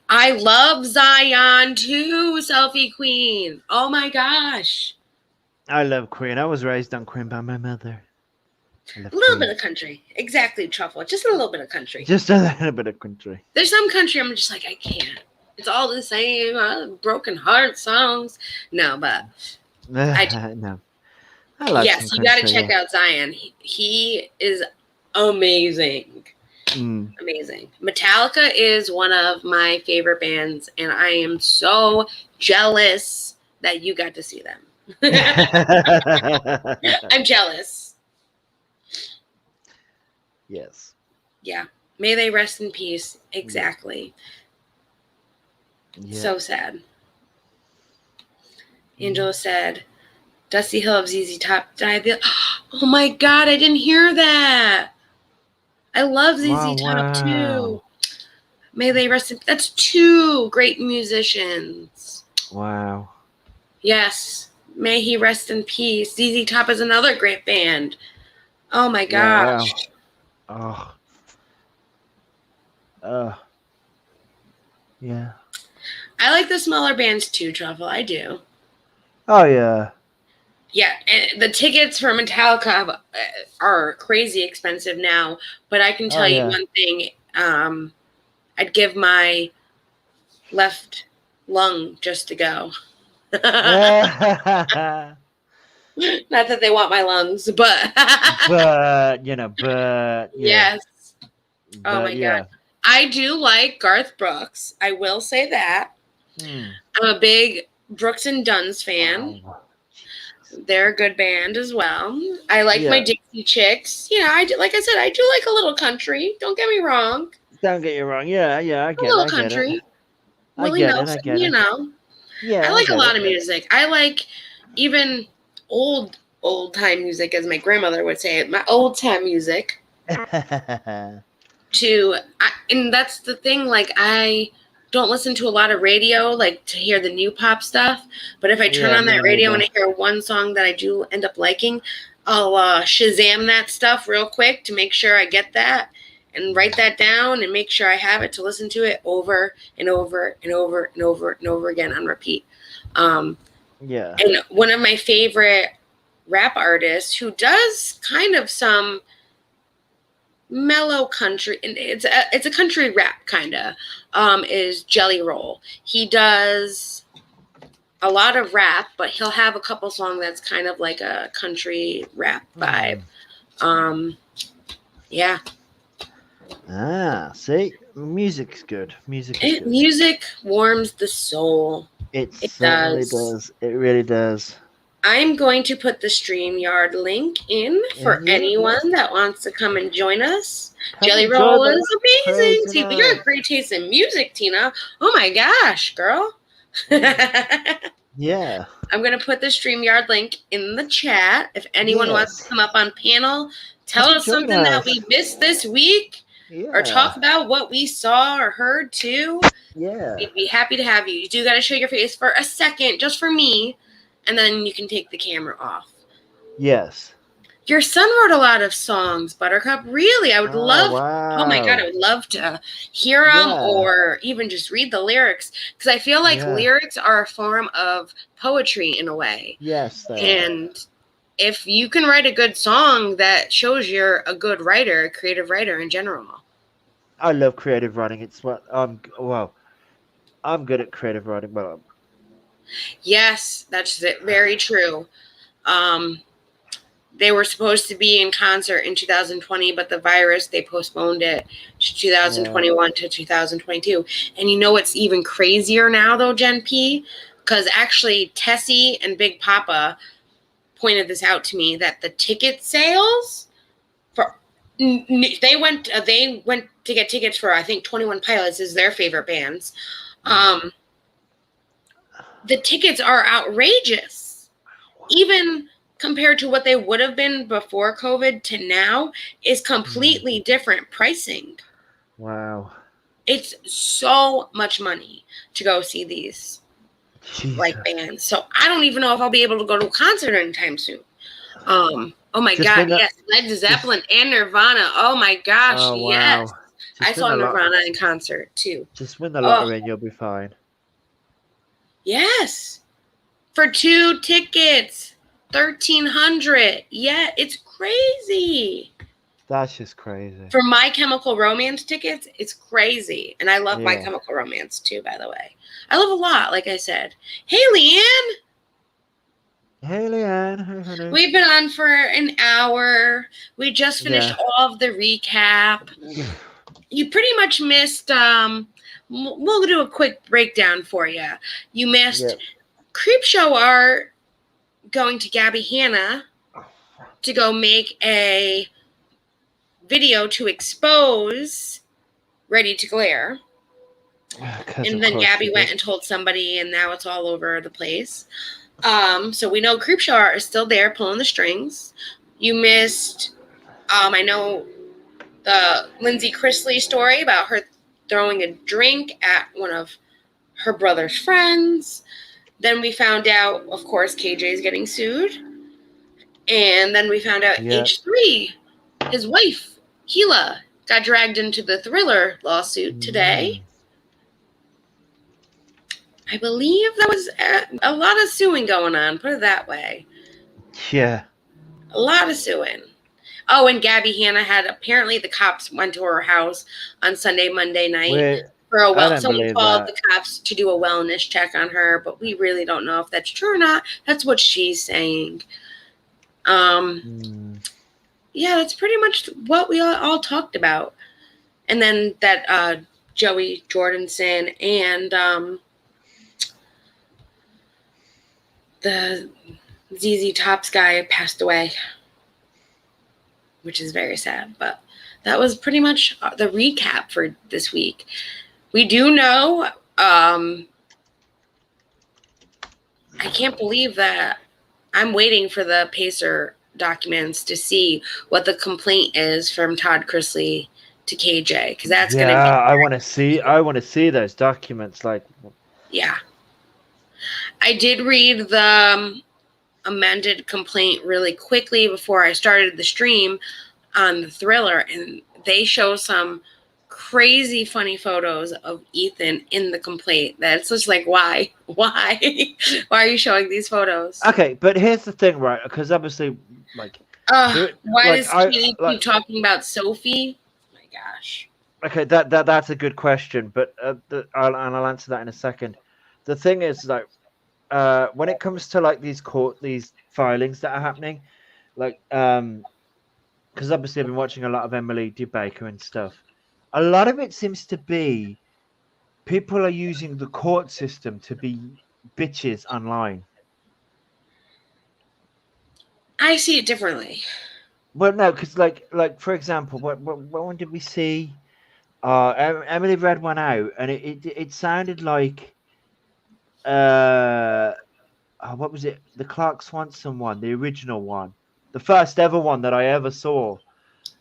I love Zion too, Selfie Queen. Oh my gosh. I love Queen. I was raised on Queen by my mother. I A love little bit Queen. of country. Exactly, Truffle. Just a little bit of country. Just a little bit of country. There's some country I'm just like, I can't. It's all the same. Broken heart songs. No, but No, I like some yes, you got to country. check Yeah. out Zion. He is amazing. Mm. Amazing. Metallica is one of my favorite bands, and I am so jealous that you got to see them. I'm jealous. Yes. Yeah. May they rest in peace. Exactly. Yeah. So sad. Angela said, Dusty Hill of ZZ Top died. Oh my God, I didn't hear that. I love ZZ Top too. May they rest in peace. That's two great musicians. Wow. Yes. May he rest in peace. ZZ Top is another great band. Oh my gosh. Yeah, wow. Yeah. I like the smaller bands too, Truffle. I do. Oh yeah. Yeah, and the tickets for Metallica are crazy expensive now. But I can tell you one thing. I'd give my left lung just to go. Not that they want my lungs, but but yeah. yes. Oh my yeah. God. I do like Garth Brooks. I will say that. Hmm. I'm a big Brooks and Dunn's fan. Wow. They're a good band as well. I like my Dixie Chicks. Like I said, I do like a little country. Don't get me wrong. Don't get you wrong. Yeah, I get A little it. country. I Willie get Nelson, it. Yeah, I like a get lot of music. I like even old time music, as my grandmother would say it. My old time music. And that's the thing. Like I don't listen to a lot of radio, like to hear the new pop stuff. But if I turn on that radio and I hear one song that I do end up liking, I'll Shazam that stuff real quick to make sure I get that and write that down and make sure I have it to listen to it over and over and over and over and over again on repeat. And one of my favorite rap artists who does kind of some mellow country, and it's a country rap kind of, is Jelly Roll. He does a lot of rap, but he'll have a couple songs that's kind of like a country rap vibe. Yeah. See, music's good. Music warms the soul. It certainly does. It really does. I'm going to put the StreamYard link in for anyone that wants to come and join us. Jelly Roll is amazing. See, we got great taste in music, Tina. Oh my gosh, girl. Yeah. I'm going to put the StreamYard link in the chat. If anyone wants to come up on panel, tell us something that we missed this week, or talk about what we saw or heard too. Yeah. We'd be happy to have you. You do got to show your face for a second, just for me, and then you can take the camera off. Yes. Your son wrote a lot of songs, Buttercup. Really? I would love. Wow. Oh my God, I would love to hear them or even just read the lyrics, because I feel like lyrics are a form of poetry in a way. Yes. And if you can write a good song, that shows you're a good writer, a creative writer in general. I love creative writing. It's what I'm good at creative writing. Well, Yes, that's very true. They were supposed to be in concert in 2020, but the virus, they postponed it to 2021 to 2022. And you know what's even crazier now, though, Gen P? Because actually, Tessie and Big Papa pointed this out to me, that the ticket sales for they went to get tickets for, I think, 21 Pilots is their favorite bands. The tickets are outrageous, even compared to what they would have been before COVID to now, is completely different pricing. Wow. It's so much money to go see these like bands. So I don't even know if I'll be able to go to a concert anytime soon. Oh my God, yes, Led Zeppelin and Nirvana. Oh my gosh, yes. I saw Nirvana in concert too. Just win the lottery and you'll be fine. Yes. For 2 tickets. $1,300. Yeah, it's crazy. That's just crazy. For My Chemical Romance tickets, it's crazy. And I love My Chemical Romance too, by the way. I love a lot, like I said. Hey, Leanne. Hey, Leanne. Hey, honey. We've been on for an hour. We just finished all of the recap. You pretty much missed, we'll do a quick breakdown for you. You missed Creepshow Art going to Gabby Hanna to go make a video to expose Ready to Glare. And then Gabby went and told somebody, and now it's all over the place. So we know Creepshow Art is still there pulling the strings. You missed, I know the Lindsay Chrisley story about her throwing a drink at one of her brother's friends. Then we found out, of course, KJ is getting sued. And then we found out H3, his wife, Gila, got dragged into the Thriller lawsuit today. I believe that was a lot of suing going on, put it that way. Yeah. A lot of suing. Oh, and Gabby Hanna had, apparently the cops went to her house on Sunday, Monday night. Someone called the cops to do a wellness check on her, but we really don't know if that's true or not. That's what she's saying. Yeah, that's pretty much what we all talked about. And then that Joey Jordanson and the ZZ Tops guy passed away, which is very sad. But that was pretty much the recap for this week. We do know, I can't believe that I'm waiting for the Pacer documents to see what the complaint is from Todd Chrisley to KJ, because that's going to be. I want to see those documents. Yeah. I did read the amended complaint really quickly before I started the stream on the Thriller, and they show some crazy funny photos of Ethan in the complaint. That's just like, why are you showing these photos? Okay, but here's the thing, right? Because obviously, why does Katie keep talking about Sophie? Oh my gosh. Okay, that's a good question, but I'll answer that in a second. The thing is, when it comes to these filings that are happening, because obviously I've been watching a lot of Emily DeBaker and stuff. A lot of it seems to be people are using the court system to be bitches online. I see it differently. Well, no, because for example, when did we see? Emily read one out, and it sounded like, what was it? The Clark Swanson one, the original one, the first ever one that I ever saw.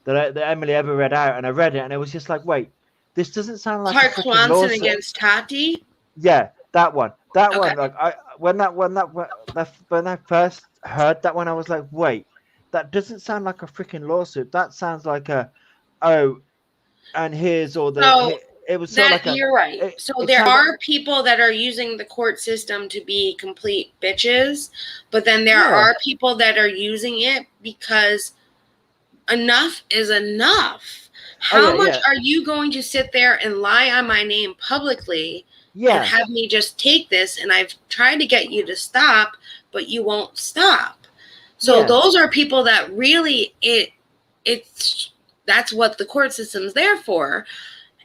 That Emily ever read out, and I read it, and it was just like, wait, this doesn't sound like Clark Swanson against Tati. Yeah, that one. One. When I first heard that one, I was like, wait, that doesn't sound like a freaking lawsuit. That sounds like and here's all the. So it was sort of like you're right. So there are people that are using the court system to be complete bitches, but then there are people that are using it because enough is enough. How much are you going to sit there and lie on my name publicly and have me just take this, and I've tried to get you to stop, but you won't stop. So those are people that really that's what the court system's there for.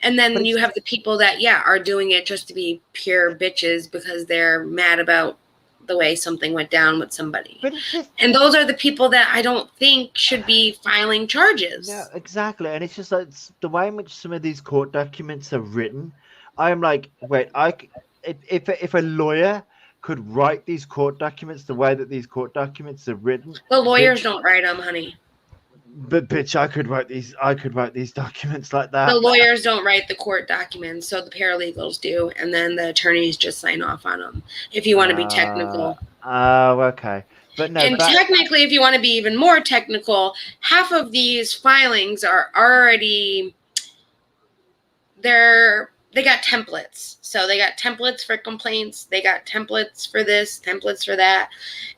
And then you have the people that are doing it just to be pure bitches because they're mad about the way something went down with somebody. And those are the people that I don't think should be filing charges. Yeah, exactly. And it's just like the way in which some of these court documents are written. I'm like, wait, if a lawyer could write these court documents the way that these court documents are written, the lawyers don't write them, honey. But bitch, I could write these documents like that. The lawyers don't write the court documents, so the paralegals do, and then the attorneys just sign off on them. If you want to be technical. Oh, okay. But no. And technically, if you want to be even more technical, half of these filings are already they got templates. So they got templates for complaints. They got templates for this, templates for that.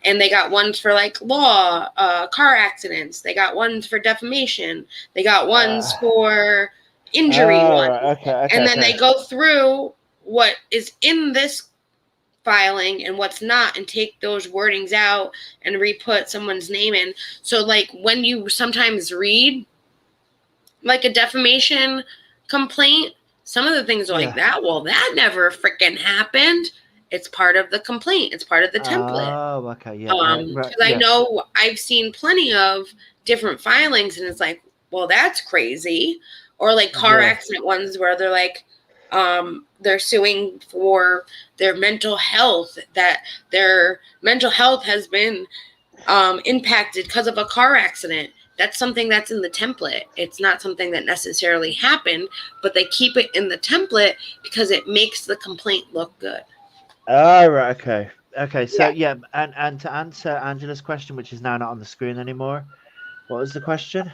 And they got ones for like law, car accidents. They got ones for defamation. They got ones for injury ones. Okay, and then they go through what is in this filing and what's not and take those wordings out and re-put someone's name in. So like when you sometimes read like a defamation complaint, some of the things are like that. Well, that never freaking happened. It's part of the complaint. It's part of the template. Oh, okay, Because I know I've seen plenty of different filings, and it's like, well, that's crazy. Or like car accident ones where they're like, they're suing for their mental health, that their mental health has been impacted because of a car accident. That's something that's in the template. It's not something that necessarily happened, but they keep it in the template because it makes the complaint look good. Oh, right. Okay. Okay. So, and to answer Angela's question, which is now not on the screen anymore, what was the question?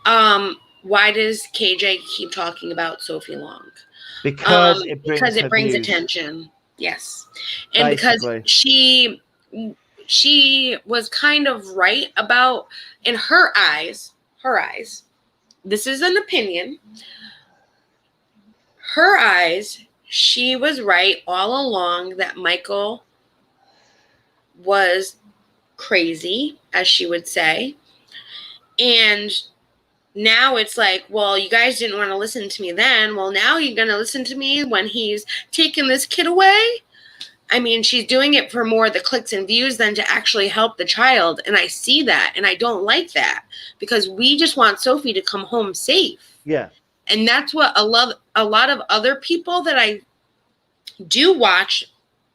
Why does KJ keep talking about Sophie Long? Because it brings attention. Yes. And basically, because she was kind of right about, in her eyes, this is an opinion, her eyes, she was right all along that Michael was crazy, as she would say. And now it's like, well, you guys didn't want to listen to me then. Well, now you're going to listen to me when he's taking this kid away? I mean, she's doing it for more the clicks and views than to actually help the child. And I see that, and I don't like that, because we just want Sophie to come home safe. Yeah. And that's what a lot of other people that I do watch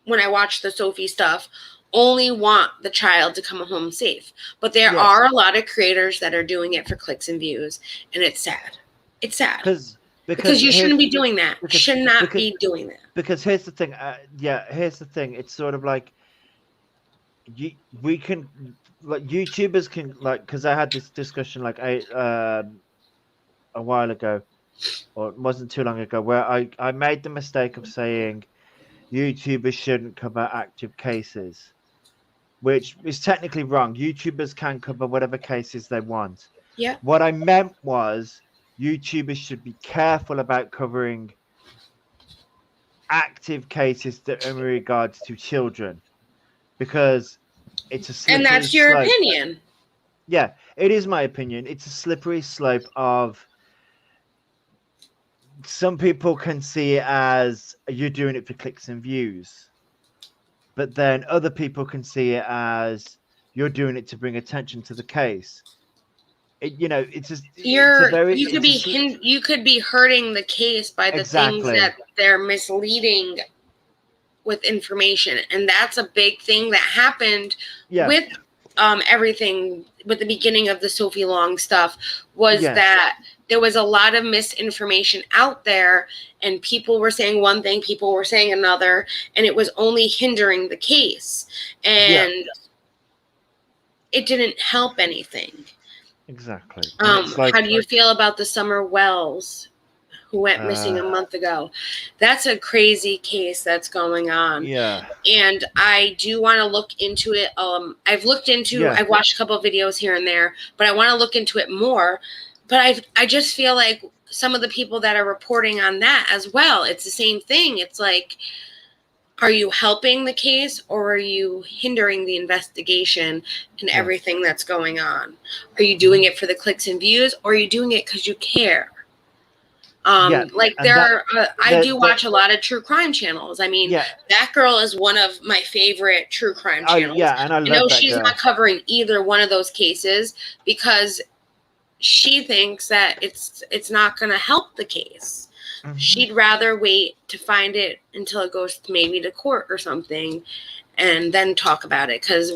when I watch the Sophie stuff only want the child to come home safe. But there are a lot of creators that are doing it for clicks and views, and it's sad. It's sad. Because you shouldn't be doing that. Should not be doing that. Because here's the thing. Here's the thing. It's sort of like we can, like, YouTubers can, like, because I had this discussion like a while ago, or it wasn't too long ago, where I made the mistake of saying YouTubers shouldn't cover active cases, which is technically wrong. YouTubers can cover whatever cases they want. Yeah. What I meant was YouTubers should be careful about covering active cases that are in regards to children, because it's a slippery and that's your slope. opinion. Yeah, it is my opinion. It's a slippery slope of, some people can see it as you're doing it for clicks and views, but then other people can see it as you're doing it to bring attention to the case. It's just you could be hurting the case by the things that they're misleading with information, and that's a big thing that happened with everything with the beginning of the Sophie Long stuff, was that there was a lot of misinformation out there, and people were saying one thing, people were saying another, and it was only hindering the case, and it didn't help anything. Exactly. How do you feel about the Summer Wells who went missing a month ago? That's a crazy case that's going on. Yeah. And I do want to look into it. I've watched a couple of videos here and there, but I want to look into it more. But I just feel like some of the people that are reporting on that as well. It's the same thing. It's like, are you helping the case or are you hindering the investigation and everything that's going on? Are you doing it for the clicks and views, or are you doing it because you care? Like I do watch a lot of true crime channels. I mean, that girl is one of my favorite true crime channels. And I know she's not covering either one of those cases because she thinks that it's not going to help the case. Mm-hmm. She'd rather wait to find it until it goes maybe to court or something and then talk about it, because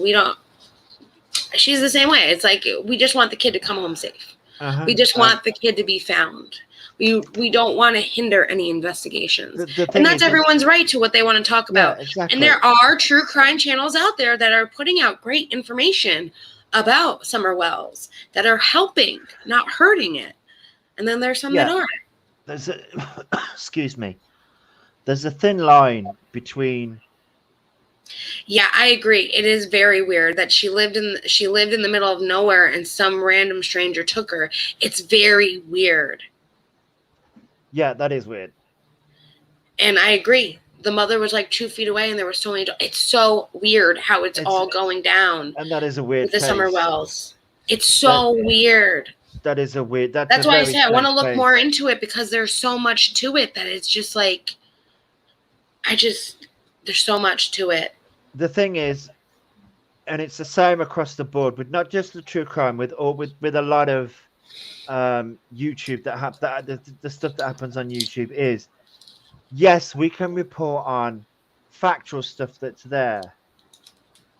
she's the same way. It's like, we just want the kid to come home safe. We just want the kid to be found. We don't want to hinder any investigations. And that's everyone's right to what they want to talk about. Exactly. And there are true crime channels out there that are putting out great information about Summer Wells that are helping, not hurting it. And then there's some that aren't. Excuse me. There's a thin line between. Yeah, I agree. It is very weird that she lived in the middle of nowhere and some random stranger took her. It's very weird. Yeah, that is weird. And I agree. The mother was like 2 feet away and there were so many. It's so weird how it's all going down. And that is a weird the Summer Wells. It's so weird. That is a weird. That's why I say I want to look more into it, because there's so much to it that it's just like, there's so much to it. The thing is, and it's the same across the board, with not just the true crime, with a lot of YouTube the stuff that happens on YouTube is, yes, we can report on factual stuff that's there,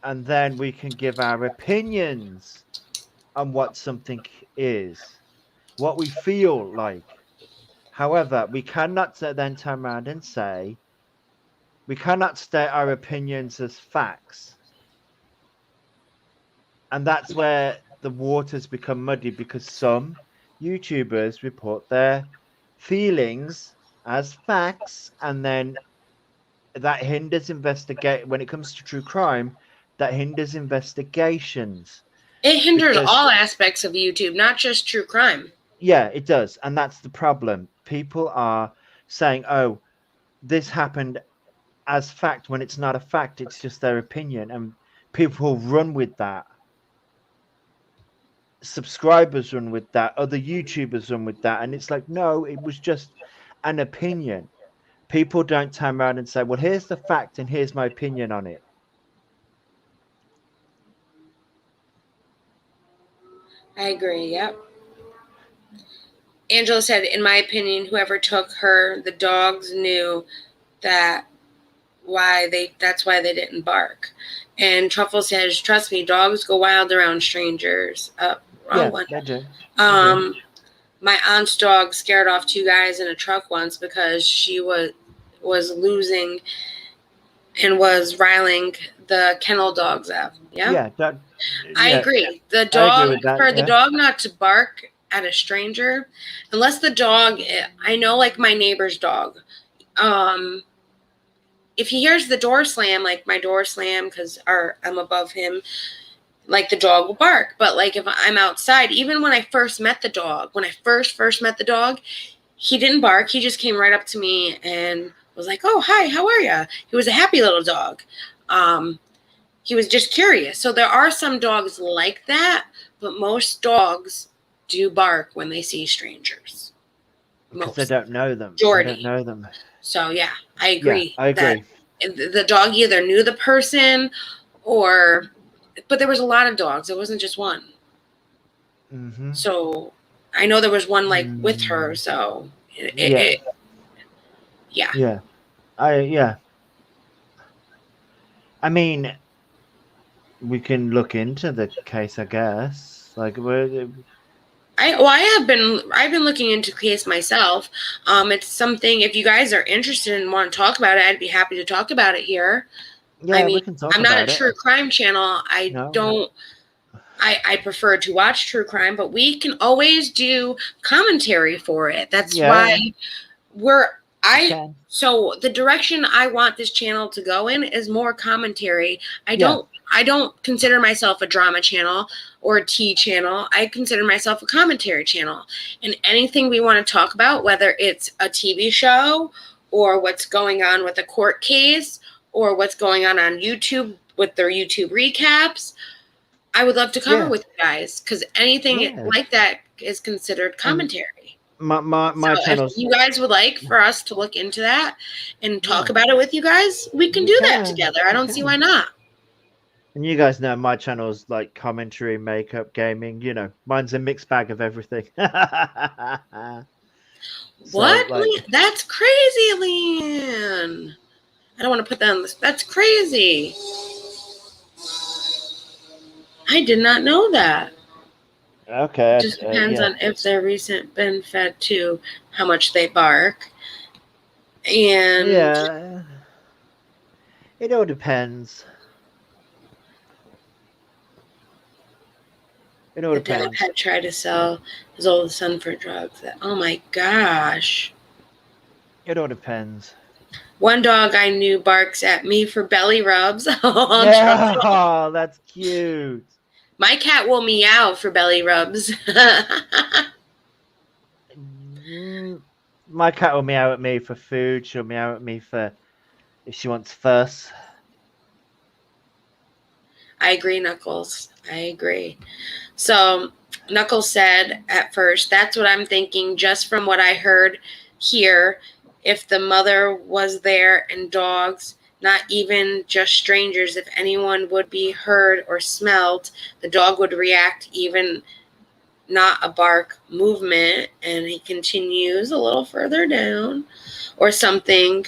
and then we can give our opinions on what something is, what we feel like. However, we cannot then turn around and say, we cannot state our opinions as facts. And that's where the waters become muddy, because some YouTubers report their feelings as facts, and then that hinders when it comes to true crime, that hinders investigations. It hinders all aspects of YouTube, not just true crime. Yeah, it does. And that's the problem. People are saying, oh, this happened as fact, when it's not a fact, it's just their opinion, and people run with that. Subscribers run with that, other YouTubers run with that, and it's like, no, it was just an opinion. People don't turn around and say, well, here's the fact and here's my opinion on it. I agree. Yep. Angela said, in my opinion, whoever took her, the dogs knew that's why they didn't bark. And Truffle says, trust me, dogs go wild around strangers. They do. My aunt's dog scared off 2 guys in a truck once because she was losing and was riling the kennel dogs up. Yeah. I agree. The dog, the dog not to bark at a stranger, unless the dog, I know, like my neighbor's dog, if he hears the door slam, like my door slam, because I'm above him, like the dog will bark. But like if I'm outside, even when I first met the dog, he didn't bark. He just came right up to me and was like, oh, hi, how are you? He was a happy little dog. He was just curious. So there are some dogs like that, but most dogs do bark when they see strangers. Because they don't know them. Jordy. They don't know them. So yeah, I agree. Yeah, I agree. The dog either knew the person but there was a lot of dogs. It wasn't just one. Mm-hmm. So I know there was one like with her. So yeah. I mean, we can look into the case, I guess. Like, I've been looking into the case myself. It's something, if you guys are interested and want to talk about it, I'd be happy to talk about it here. Yeah, we can talk I'm about not a true crime channel. I prefer to watch true crime, but we can always do commentary for it. That's why So the direction I want this channel to go in is more commentary. I don't consider myself a drama channel or a tea channel. I consider myself a commentary channel. And anything we want to talk about, whether it's a TV show or what's going on with a court case or what's going on YouTube with their YouTube recaps, I would love to cover with you guys, because anything like that is considered commentary. My channel. If you guys would like for us to look into that and talk about it with you guys, we can do that together. I don't see why not. And you guys know my channel's like commentary, makeup, gaming. You know, mine's a mixed bag of everything. What? That's crazy, Leanne. I don't want to put that on this. That's crazy. I did not know that. Okay. It just depends on if they're recent been fed to, how much they bark. And yeah, it all depends. It all depends. The dad had tried to sell his oldest son for drugs. Oh my gosh. It all depends. One dog I knew barks at me for belly rubs. Oh, that's cute. My cat will meow for belly rubs. My cat will meow at me for food. She'll meow at me for if she wants fuss. I agree, Knuckles. I agree. So Knuckles said at first, that's what I'm thinking, just from what I heard here. If the mother was there and dogs, not even just strangers, if anyone would be heard or smelled, the dog would react, even not a bark movement. And he continues a little further down, or something,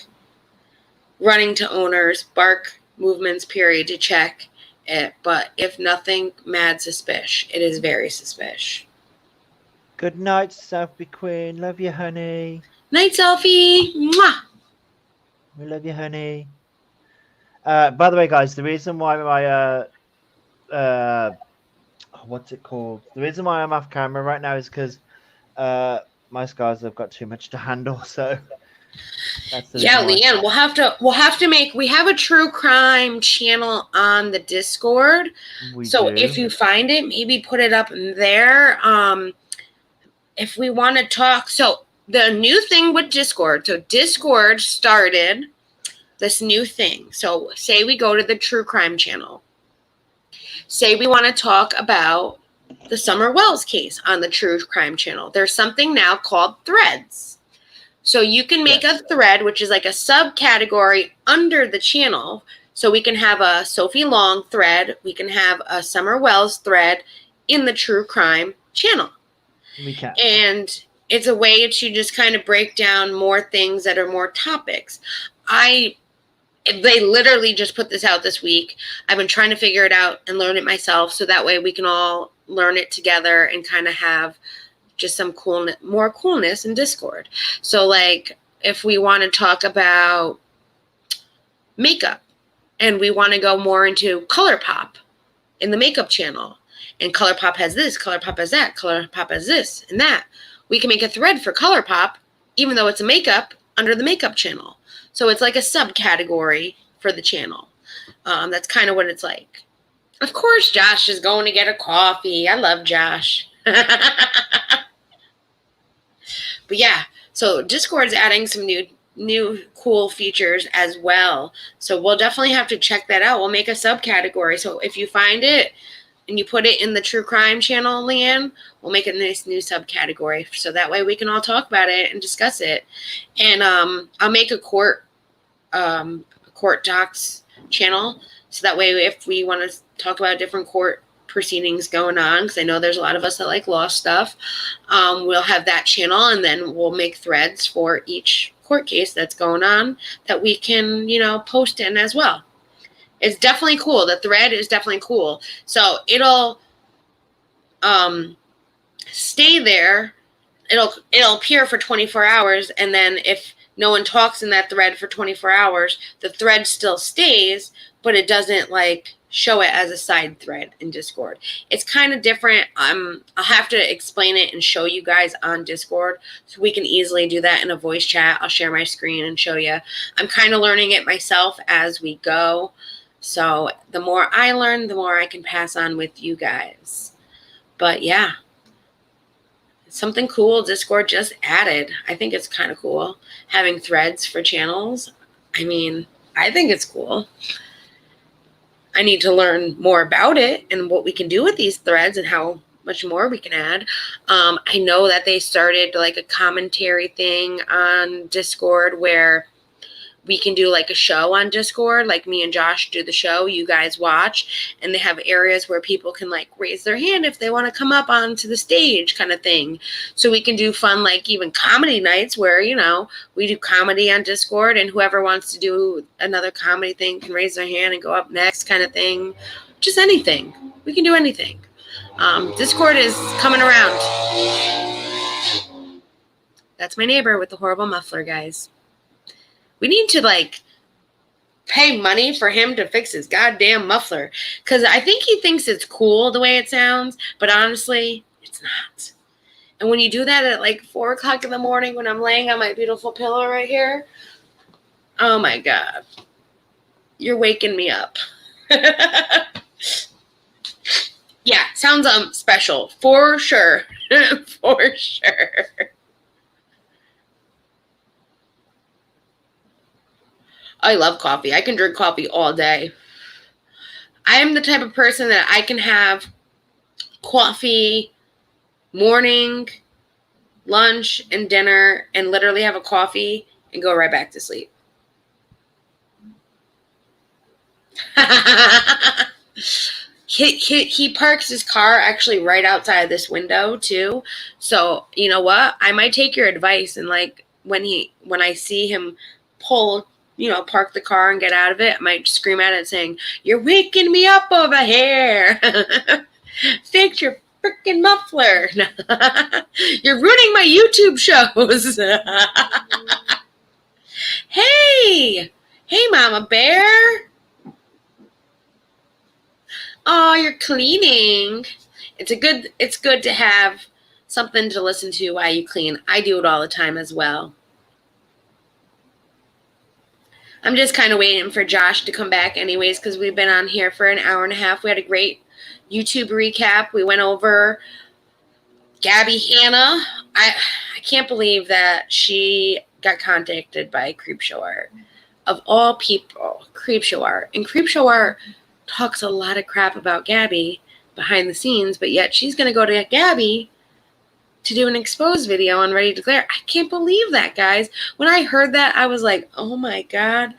running to owners, bark movements, period, to check it. But if nothing, mad suspicious. It is very suspicious. Good night, Selfie Queen. Love you, honey. Night, Selfie. Mwah. We love you, honey. By the way, guys, the reason why my what's it called? The reason why I'm off camera right now is because my scars have got too much to handle. So that's the reason Leanne, we'll have to make. We have a true crime channel on the Discord. So if you find it, maybe put it up in there. If we want to talk, so the new thing with Discord. So Discord started this new thing. So say we go to the true crime channel. Say we want to talk about the Summer Wells case on the true crime channel. There's something now called threads. So you can make a thread, which is like a subcategory under the channel. So we can have a Sophie Long thread. We can have a Summer Wells thread in the true crime channel. We can. And it's a way to just kind of break down more things that are more topics. They literally just put this out this week. I've been trying to figure it out and learn it myself, so that way we can all learn it together and kind of have just some more coolness in Discord. So like if we want to talk about makeup and we want to go more into ColourPop in the makeup channel, and ColourPop has this, ColourPop has that, ColourPop has this and that, we can make a thread for ColourPop, even though it's a makeup, under the makeup channel. So it's like a subcategory for the channel. That's kind of what it's like. Of course, Josh is going to get a coffee. I love Josh. But yeah, so Discord's adding some new cool features as well. So we'll definitely have to check that out. We'll make a subcategory. So if you find it and you put it in the true crime channel, Leanne, we'll make a nice new subcategory. So that way we can all talk about it and discuss it. And I'll make a court docs channel. So that way if we want to talk about different court proceedings going on, because I know there's a lot of us that like law stuff, we'll have that channel, and then we'll make threads for each court case that's going on that we can, post in as well. It's definitely cool. The thread is definitely cool. So it'll stay there. It'll appear for 24 hours, and then if no one talks in that thread for 24 hours, the thread still stays, but it doesn't show it as a side thread in Discord. It's kind of different. I'll have to explain it and show you guys on Discord, so we can easily do that in a voice chat. I'll share my screen and show you. I'm kind of learning it myself as we go. So the more I learn, the more I can pass on with you guys. But yeah, something cool Discord just added. I think it's kind of cool having threads for channels. I mean, I think it's cool. I need to learn more about it and what we can do with these threads and how much more we can add. I know that they started like a commentary thing on Discord where we can do like a show on Discord, like me and Josh do the show, you guys watch, and they have areas where people can like raise their hand if they want to come up onto the stage kind of thing. So we can do fun, like even comedy nights where, you know, we do comedy on Discord, and whoever wants to do another comedy thing can raise their hand and go up next kind of thing. Just anything. We can do anything. Discord is coming around. That's my neighbor with the horrible muffler, guys. We need to, like, pay money for him to fix his goddamn muffler. Because I think he thinks it's cool the way it sounds. But honestly, it's not. And when you do that at, like, 4 o'clock in the morning when I'm laying on my beautiful pillow right here, oh, my God. You're waking me up. Yeah, sounds special. For sure. For sure. I love coffee. I can drink coffee all day. I am the type of person that I can have coffee morning, lunch, and dinner, and literally have a coffee and go right back to sleep. He parks his car actually right outside this window too. So you know what? I might take your advice, and like when I see him pull, you know, park the car and get out of it, I might scream at it saying, "You're waking me up over here. Fix your freaking muffler. You're ruining my YouTube shows." Hey, Mama Bear. Oh, you're cleaning. It's good to have something to listen to while you clean. I do it all the time as well. I'm just kind of waiting for Josh to come back anyways, because we've been on here for an hour and a half. We had a great YouTube recap. We went over Gabby Hanna. I can't believe that she got contacted by Creepshow Art. Of all people, Creepshow Art. And Creepshow Art talks a lot of crap about Gabby behind the scenes, but yet she's going to go to Gabby to do an exposed video on Ready to Declare. I can't believe that, guys. When I heard that, I was like, oh my God.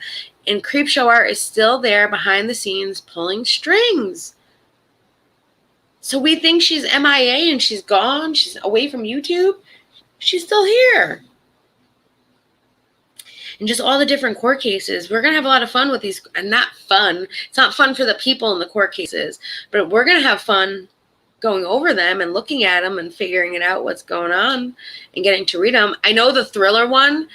And Creepshow Art is still there behind the scenes pulling strings. So we think she's MIA and she's gone. She's away from YouTube. She's still here. And just all the different court cases. We're going to have a lot of fun with these. And not fun. It's not fun for the people in the court cases. But we're going to have fun going over them and looking at them and figuring it out what's going on and getting to read them. I know the thriller one,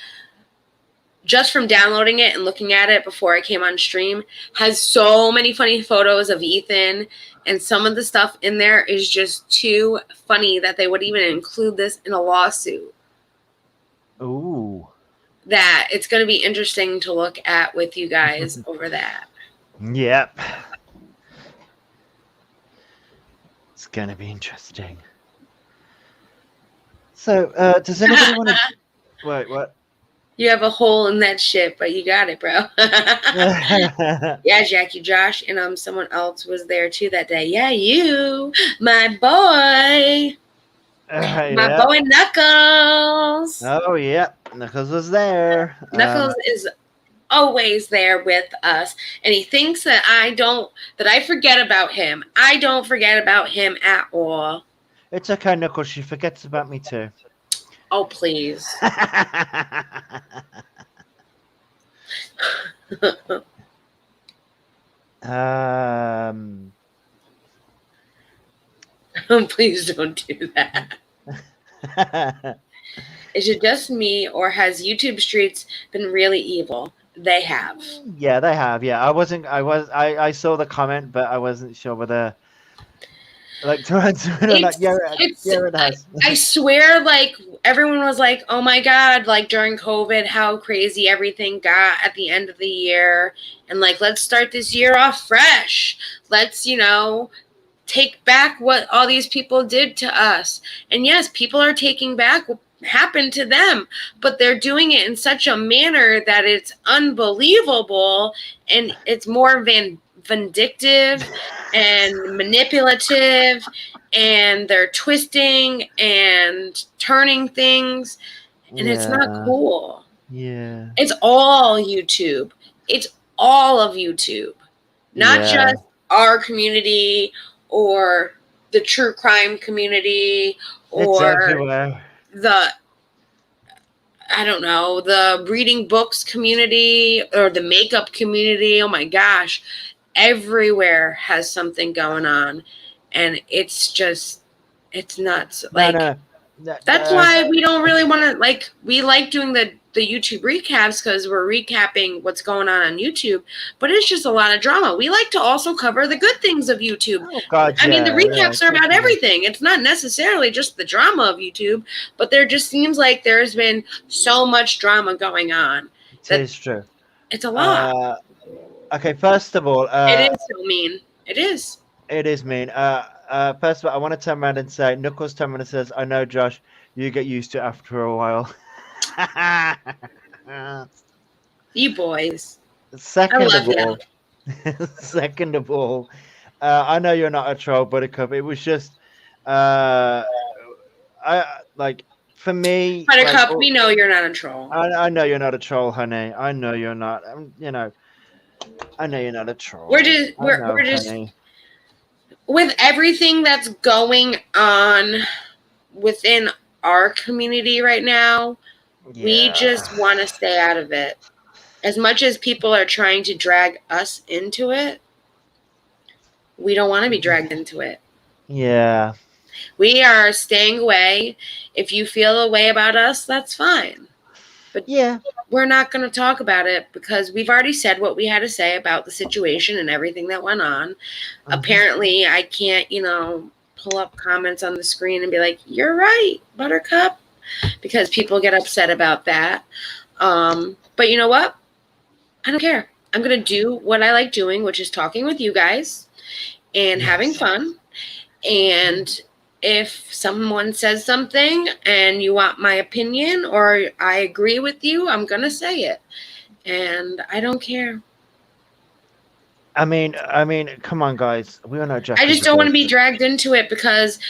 just from downloading it and looking at it before I came on stream, has so many funny photos of Ethan. And some of the stuff in there is just too funny that they would even include this in a lawsuit. Ooh. That it's going to be interesting to look at with you guys over that. Yep. It's going to be interesting. So, does anybody want to... Wait, what? You have a hole in that shit, but you got it, bro. Yeah, Jackie, Josh, and someone else was there too that day. Yeah, you, my boy. My boy Knuckles. Oh, yeah. Knuckles was there. Knuckles is always there with us. And he thinks that I forget about him. I don't forget about him at all. It's okay, Knuckles. She forgets about me too. Oh, please. Please don't do that. Is it just me, or has YouTube Streets been really evil? they have. Yeah, they have. Yeah, I saw the comment, but I wasn't sure whether like like It's yeah, it has. I swear, like everyone was like, "Oh my god!" Like during COVID, how crazy everything got at the end of the year, and like let's start this year off fresh. Let's take back what all these people did to us. And yes, people are taking back what happened to them, but they're doing it in such a manner that it's unbelievable, and it's more vindictive and manipulative, and they're twisting and turning things, and it's not Yeah, cool. yeah, It's all YouTube. It's all of YouTube, not yeah. just our community or the true crime community It's or everywhere. the, I don't know, the reading books community or the makeup community. Oh my gosh. Everywhere has something going on. And it's nuts. No, Like, no, no. that's why we don't really want to, like, we like doing the YouTube recaps because we're recapping what's going on YouTube, but it's just a lot of drama. We like to also cover the good things of YouTube. Oh God, I mean, the yeah, yeah, recaps are about definitely. everything. It's not necessarily just the drama of YouTube, but there just seems like there's been so much drama going on It that is true. it's a lot. Okay, first of all, It is so mean. It is. it is mean. First of all, I want to turn around and say, Knuckles turns around and says, "I know, Josh. You get used to it after a while." You boys. I Second love of you. all, second of all, I know you're not a troll, Buttercup. It was just, I like for me, like, Buttercup, we know you're not a troll. I know you're not a troll, honey. I know you're not. I know you're not a troll. We're just I know, we're just honey. with everything that's going on within our community right now, we Yeah. just want to stay out of it. As much as people are trying to drag us into it, we don't want to be dragged into it. Yeah. We are staying away. If you feel a way about us, that's fine. But Yeah. we're not going to talk about it because we've already said what we had to say about the situation and everything that went on. Apparently, I can't, pull up comments on the screen and be like, "You're right, Buttercup," because people get upset about that. But you know what? I don't care. I'm going to do what I like doing, which is talking with you guys and having Yes. fun. And if someone says something and you want my opinion or I agree with you, I'm going to say it. And I don't care. I mean, come on, guys. We all know Jack. I just don't want to be dragged into it because,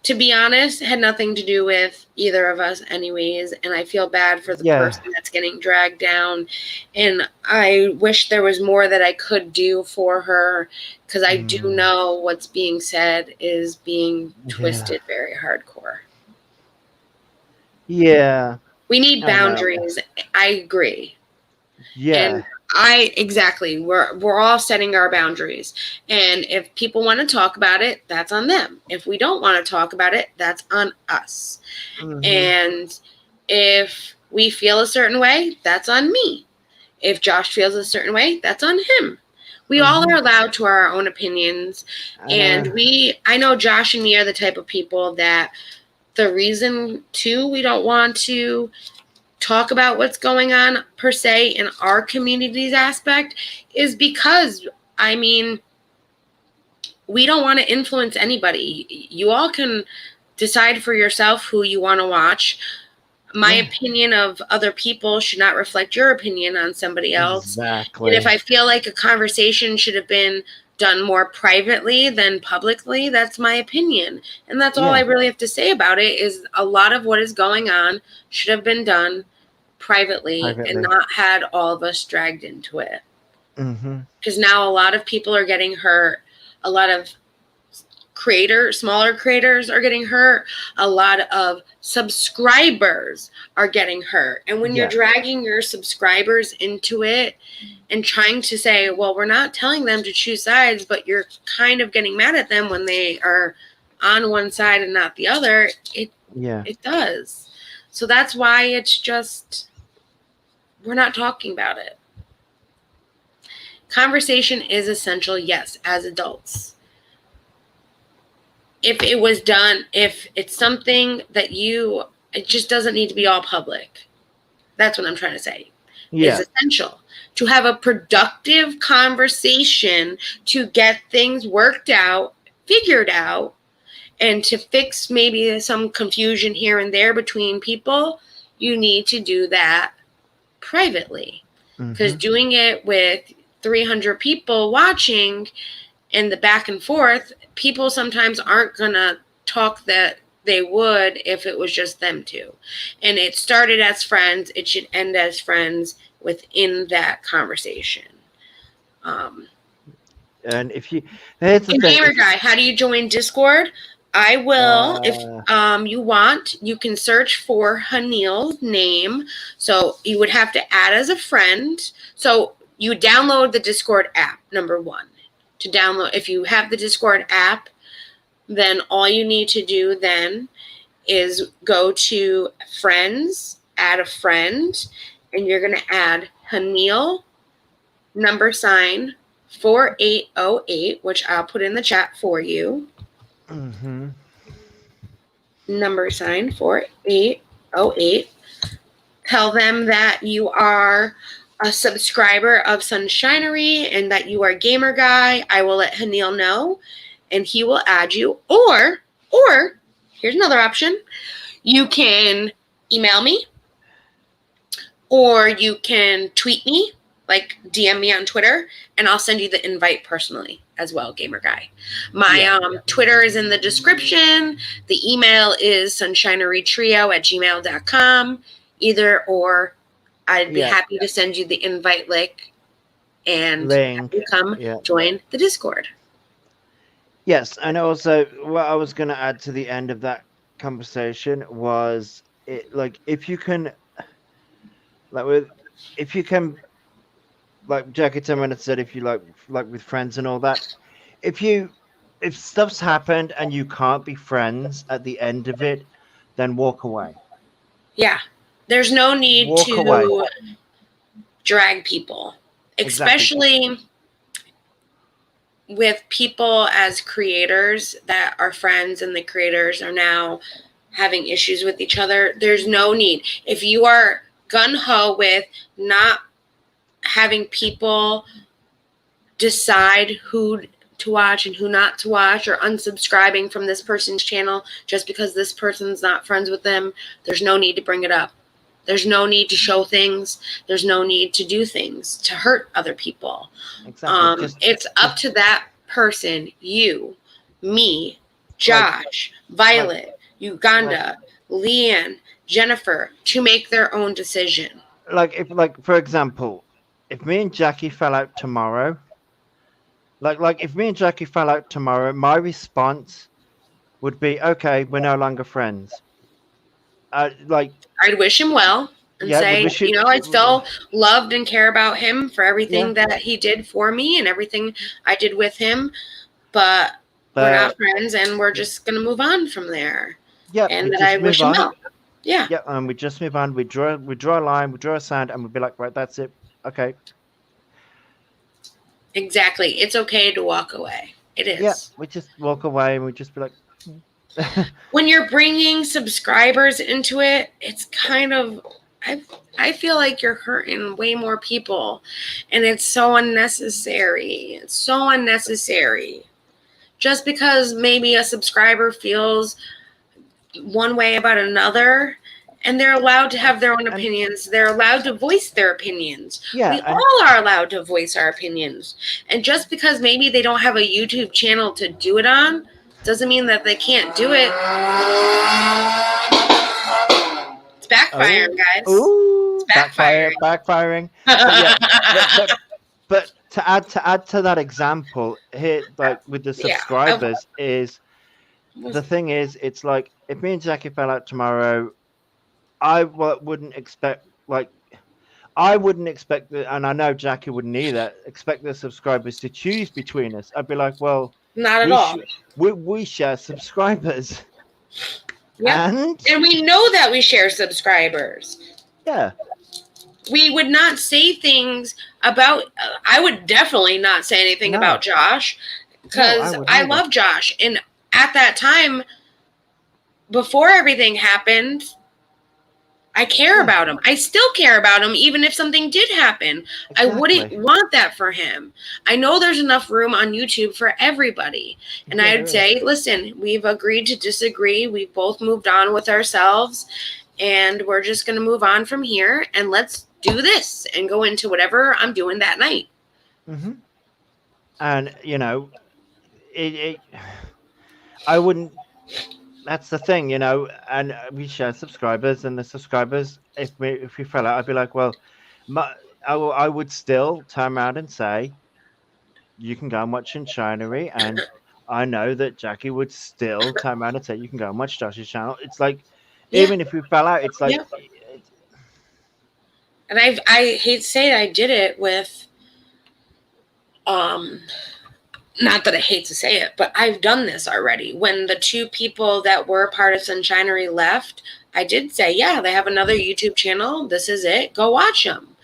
to be honest, it had nothing to do with either of us anyways. And I feel bad for the person that's getting dragged down. And I wish there was more that I could do for her because I do know what's being said is being twisted very hardcore. Yeah. We need boundaries. I agree. Yeah. And exactly. We're all setting our boundaries. And if people want to talk about it, that's on them. If we don't want to talk about it, that's on us. And if we feel a certain way, that's on me. If Josh feels a certain way, that's on him. We all are allowed to our own opinions. And I know Josh and me are the type of people that the reason too we don't want to talk about what's going on per se in our community's aspect is because, I mean, we don't want to influence anybody. You all can decide for yourself who you want to watch. My opinion of other people should not reflect your opinion on somebody else. Exactly. And if I feel like a conversation should have been done more privately than publicly, that's my opinion. And that's all I really have to say about it is a lot of what is going on should have been done privately. And not had all of us dragged into it. Because now a lot of people are getting hurt. A lot of smaller creators are getting hurt. A lot of subscribers are getting hurt. And when you're dragging your subscribers into it and trying to say, well, we're not telling them to choose sides, but you're kind of getting mad at them when they are on one side and not the other, it does. So that's why it's just, we're not talking about it. conversation is essential, yes, as adults. If it was done, if it's something that it just doesn't need to be all public. That's what I'm trying to say. Yeah. Is essential to have a productive conversation to get things worked out, figured out, and to fix maybe some confusion here and there between people. You need to do that privately, because doing it with 300 people watching and the back and forth, people sometimes aren't gonna talk that they would if it was just them two. And it started as friends, it should end as friends within that conversation. And if you, here's the thing, Gamer guy, how do you join Discord? I will, if you want, you can search for Hanil's name. So you would have to add as a friend. So you download the Discord app, number one. To download, if you have the Discord app, then all you need to do then is go to friends, add a friend, and you're going to add Hanil #4808, which I'll put in the chat for you. #4808. Tell them that you are a subscriber of Sunshinery and that you are a gamer guy. I will let Hanil know, and he will add you. Or here's another option. You can email me, or you can tweet me, like DM me on Twitter, and I'll send you the invite personally as well, gamer guy. My Twitter is in the description. The email is sunshinerytrio@gmail.com. Either or, I'd be happy to send you the invite link and you come join the Discord. Yes, and also what I was going to add to the end of that conversation was it, like, if you can, like Jackie Sunshine said, if you like with friends and all that, if stuff's happened and you can't be friends at the end of it, then walk away. Yeah, there's no need to drag people, especially with people as creators that are friends and the creators are now having issues with each other. There's no need. If you are gung-ho with not having people decide who to watch and who not to watch, or unsubscribing from this person's channel just because this person's not friends with them, there's no need to bring it up. There's no need to show things. There's no need to do things to hurt other people. Exactly. It's up to that person, you, me, Josh, Violet, Uganda, Leanne, Jennifer, to make their own decision. For example, if me and Jackie fell out tomorrow, if me and Jackie fell out tomorrow, my response would be, okay, we're no longer friends. I'd wish him well and say, I still loved and care about him for everything that he did for me and everything I did with him, but we're not friends and we're just going to move on from there. Yeah. And that I wish him well. Yeah. Yeah. And we just move on. We draw a line, we draw a sand, and we'd be like, right, that's it. Okay. Exactly. It's okay to walk away. It is. Yeah. We just walk away and we just be like, when you're bringing subscribers into it, it's kind of, I feel like you're hurting way more people, and it's so unnecessary. It's so unnecessary. Just because maybe a subscriber feels one way about another, and they're allowed to have their own opinions. They're allowed to voice their opinions. Yeah, we all are allowed to voice our opinions. And just because maybe they don't have a YouTube channel to do it on, doesn't mean that they can't do it. It's backfiring, guys. Ooh, it's backfiring. But to add to that example here, with the subscribers, is the thing is, it's like if me and Jackie fell out tomorrow, I wouldn't expect and I know Jackie wouldn't either, expect the subscribers to choose between us. I'd be like, well, not at all. We share subscribers. Yeah. And we know that we share subscribers. Yeah. we would not say things about, I would definitely not say anything No. about Josh, because wouldn't I either. love Josh. And at that time, before everything happened, I care about him. I still care about him, even if something did happen. I wouldn't want that for him. I know there's enough room on YouTube for everybody. And Yeah, I'd there say, listen, we've agreed to disagree. We've both moved on with ourselves. And we're just going to move on from here. And let's do this and go into whatever I'm doing that night. Mm-hmm. And, you know, I wouldn't. That's the thing, you know, and we share subscribers, and the subscribers, if we fell out, I'd be like, well, I would still turn around and say, you can go and watch Sunshinery, and I know that Jackie would still turn around and say, you can go and watch Josh's channel. It's like, even if we fell out, it's like, and I hate to say it, I did it with, not that I hate to say it, but I've done this already. When the two people that were part of Sunshinery left, I did say, yeah, they have another YouTube channel. This is it. Go watch them.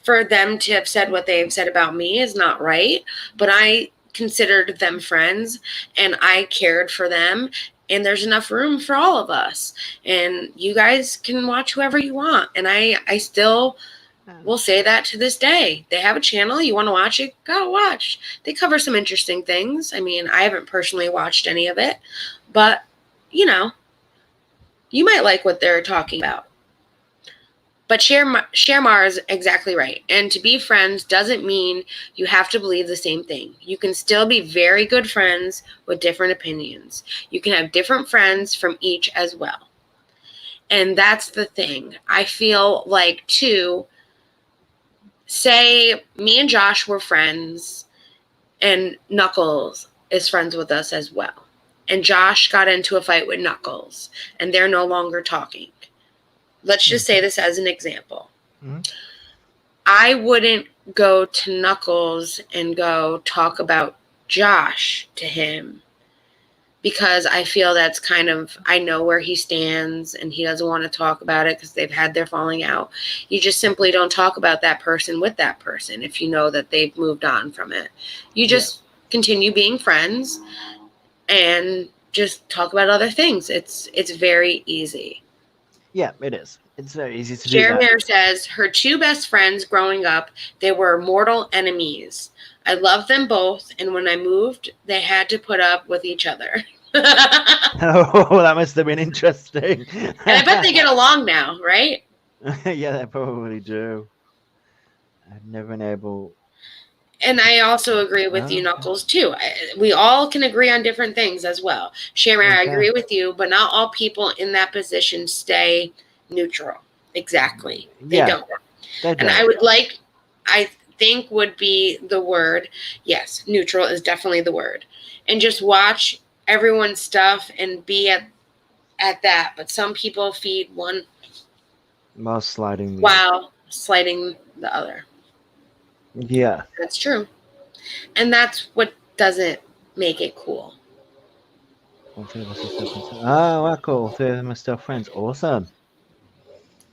For them to have said what they've said about me is not right, but I considered them friends and I cared for them. And there's enough room for all of us. And you guys can watch whoever you want. And I still will say that to this day. They have a channel. You want to watch it? Go watch. They cover some interesting things. I mean, I haven't personally watched any of it. But, you know, you might like what they're talking about. But Sharmar is exactly right. And to be friends doesn't mean you have to believe the same thing. You can still be very good friends with different opinions. You can have different friends from each as well. And that's the thing. I feel like, too, say me and Josh were friends and Knuckles is friends with us as well. And Josh got into a fight with Knuckles and they're no longer talking. Let's just say this as an example. I wouldn't go to Knuckles and go talk about Josh to him because I feel that's kind of, I know where he stands and he doesn't want to talk about it because they've had their falling out. You just simply don't talk about that person with that person if you know that they've moved on from it. You just continue being friends and just talk about other things. It's very easy. Yeah, it is. It's very easy to do Jeremy that. says, her two best friends growing up, they were mortal enemies. I loved them both, and when I moved, they had to put up with each other. Oh, that must have been interesting. And I bet they get along now, right? Yeah, they probably do. I've never been able... And I also agree with you, Knuckles, too. We all can agree on different things as well. Shamar, I agree with you, but not all people in that position stay neutral. Exactly. They don't. And I would like, I think would be the word, yes, neutral is definitely the word. And just watch everyone's stuff and be at that. But some people feed one while sliding the other. Yeah. That's true. And that's what doesn't make it cool. Oh, wow, cool. Three of them are still friends. Awesome.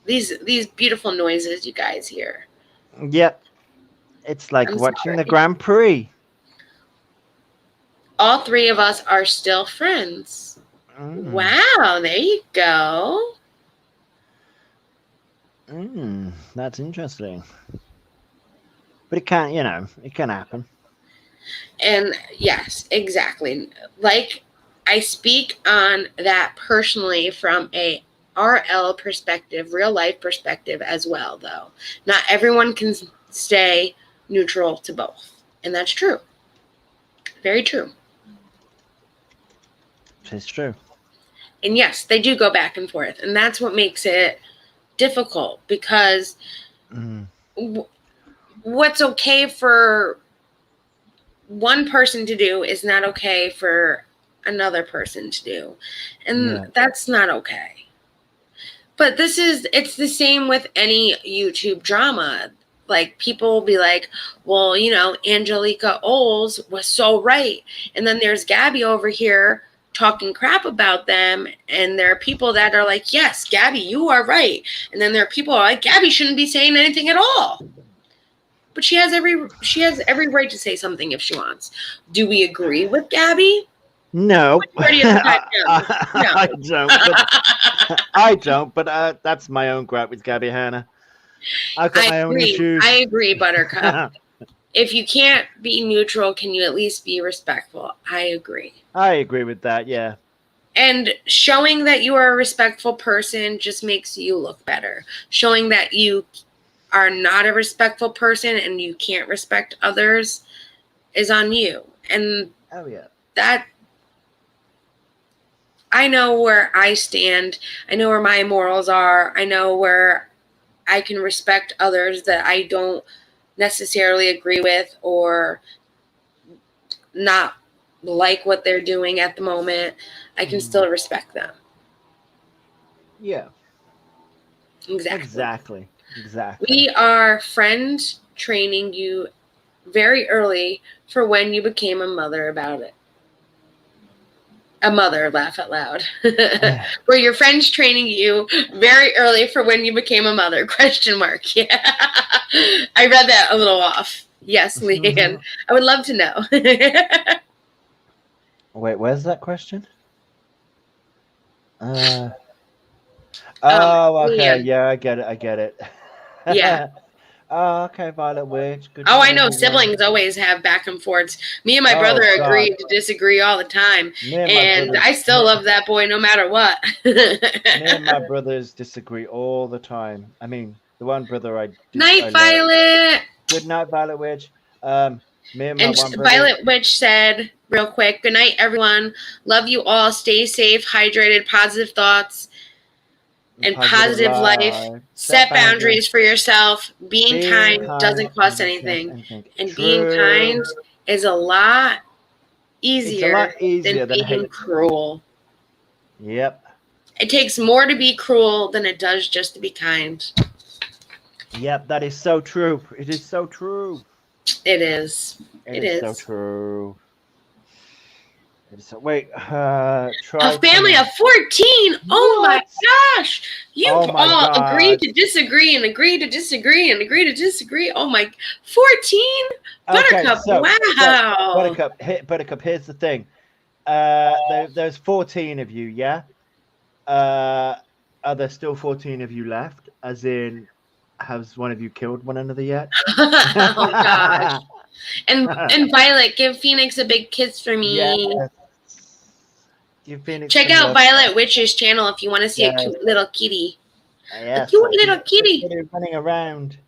These beautiful noises you guys hear. Yep. It's like watching the Grand Prix. All three of us are still friends. Wow, there you go. That's interesting. But it can't, you know, it can happen. And yes, exactly. Like, I speak on that personally from a RL perspective, real life perspective as well, though. Not everyone can stay neutral to both. And that's true. Very true. It's true. And yes, they do go back and forth. And that's what makes it difficult because what's okay for one person to do is not okay for another person to do. And that's not okay. But it's the same with any YouTube drama. Like, people will be like, well, you know, Angelica Oles was so right. And then there's Gabby over here talking crap about them, and there are people that are like, yes, Gabby, you are right, and then there are people who are like, Gabby shouldn't be saying anything at all, but she has every right to say something if she wants. Do we agree with Gabby? No, Majority of the time, no. I don't. But I don't. But that's my own gripe with Gabby Hanna. I've got my own issues. I agree, Buttercup. If you can't be neutral, can you at least be respectful? I agree. I agree with that. Yeah. And showing that you are a respectful person just makes you look better. Showing that you are not a respectful person and you can't respect others is on you. And oh yeah, that I know where I stand. I know where my morals are. I know where I can respect others that I don't necessarily agree with or not like what they're doing at the moment. I can still respect them. Yeah. Exactly. Exactly. We are friend training you very early for when you became a mother about it. A mother, laugh out loud. Were your friends training you very early for when you became a mother? Question mark. Yeah. I read that a little off. Yes, Leanne. I would love to know. Wait, where's that question? Oh, okay. Leanne. Yeah, I get it. Yeah. Oh, okay, Violet Witch. Good Oh, I job, know. everyone. Siblings always have back and forths. Me and my brother agree to disagree all the time. And I still love that boy no matter what. Me and my brothers disagree all the time. I mean, the one brother I Night, Violet. Good night, Violet Witch. Me and my one brother. Violet Witch said, real quick, good night, everyone. Love you all. Stay safe, hydrated, positive thoughts, and positive life. Set boundaries for yourself. Being kind doesn't cost anything. And being kind is a lot easier than being cruel. Yep. It takes more to be cruel than it does just to be kind. Yep, that is so true. It is so true. It is. It is so true. Wait, a family of 14. Oh my gosh. You all agreed to disagree and agreed to disagree and agreed to disagree. Oh my, 14? Buttercup, wow. Buttercup, here's the thing. There's 14 of you, yeah? Are there still 14 of you left? As in, has one of you killed one another yet? Oh gosh. And Violet, give Phoenix a big kiss for me. Yes. Check out Violet Witch's channel if you want to see a cute little kitty. Yes, a cute little kitty running around.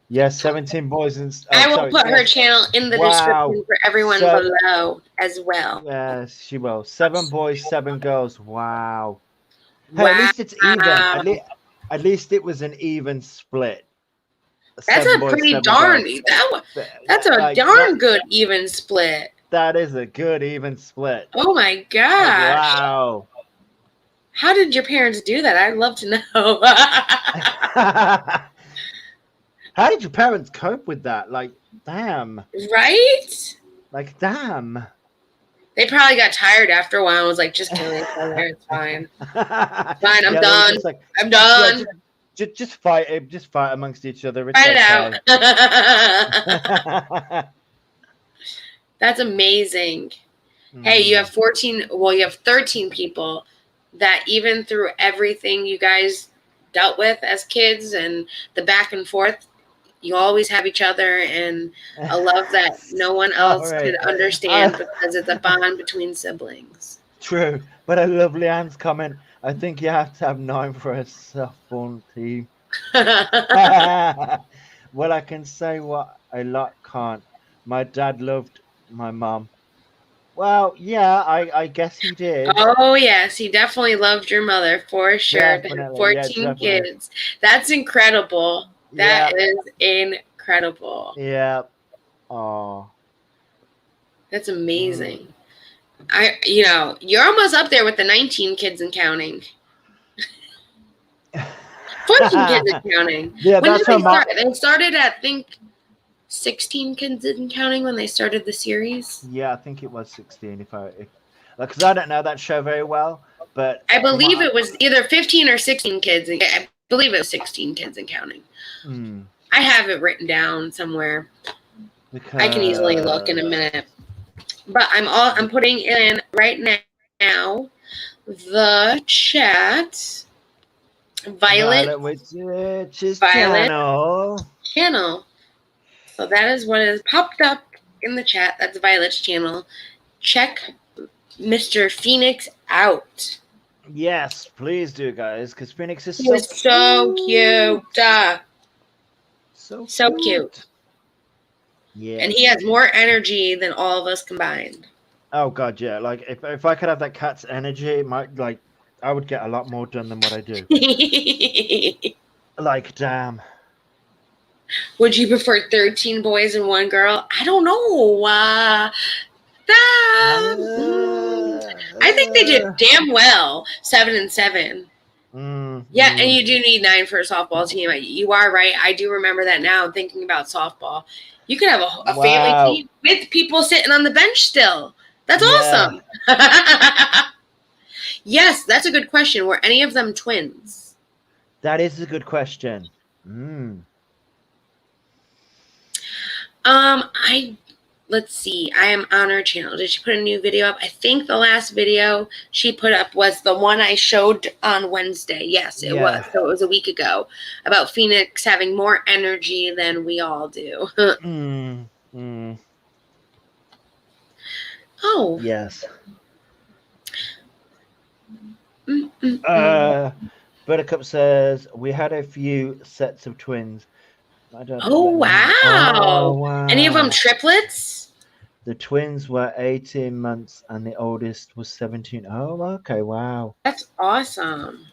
Yes, 17 boys and. I will put her channel in the description for everyone below as well. Yes, she will. 7 boys, 7 girls. Wow. Hey, at least it's even. At least it was an even split. That's a pretty darn. That's a darn good even split. That is a good even split. Oh my gosh! Wow. How did your parents do that? I'd love to know. How did your parents cope with that? Like, damn. Right? Like, damn. They probably got tired after a while and was like, just kill each other. It's fine. Fine, I'm done. Like, I'm done. Yeah, just fight. Just fight amongst each other. It's fight it out. That's amazing. Hey, you have 14. Well, you have 13 people that even through everything you guys dealt with as kids and the back and forth, you always have each other and a love that no one else could understand because it's a bond between siblings. True. But I love Leanne's comment. I think you have to have 9 for a softball team. Well, I can say what a lot can't. My dad loved my mom. Well, yeah, I guess he did. Oh, yes. He definitely loved your mother for sure. Definitely. 14 kids. That's incredible. That is incredible. Yeah. Oh. That's amazing. You're almost up there with the 19 kids and counting. 14 kids and counting. Yeah, when did they start? They started at, I think, 16 kids and counting when they started the series. Yeah, I think it was 16. because I don't know that show very well, but I believe it was either 15 or 16 kids. I believe it was 16 kids and counting. I have it written down somewhere. I can easily look in a minute. But I'm putting in right now the chat. Violet Witch's channel. So that is what is popped up in the chat. That's Violet's channel. Check Mr. Phoenix out. Yes, please do, guys, because Phoenix is so cute. So cute. Yeah. And he has more energy than all of us combined. Oh god, yeah. Like if I could have that cat's energy, I would get a lot more done than what I do. Like, damn. Would you prefer 13 boys and 1 girl? I don't know. I think they did damn well. 7 and 7. Yeah, and you do need 9 for a softball team. You are right. I do remember that now. I'm thinking about softball. You could have a family team with people sitting on the bench still. That's awesome. Yes, that's a good question. Were any of them twins? That is a good question. Let's see. I am on her channel. Did she put a new video up? I think the last video she put up was the one I showed on Wednesday. Yes, it was. So it was a week ago about Phoenix having more energy than we all do. Oh. Yes. Buttercup says, we had a few sets of twins. Wow. Any of them triplets? The twins were 18 months and the oldest was 17. Oh, okay. Wow. That's awesome.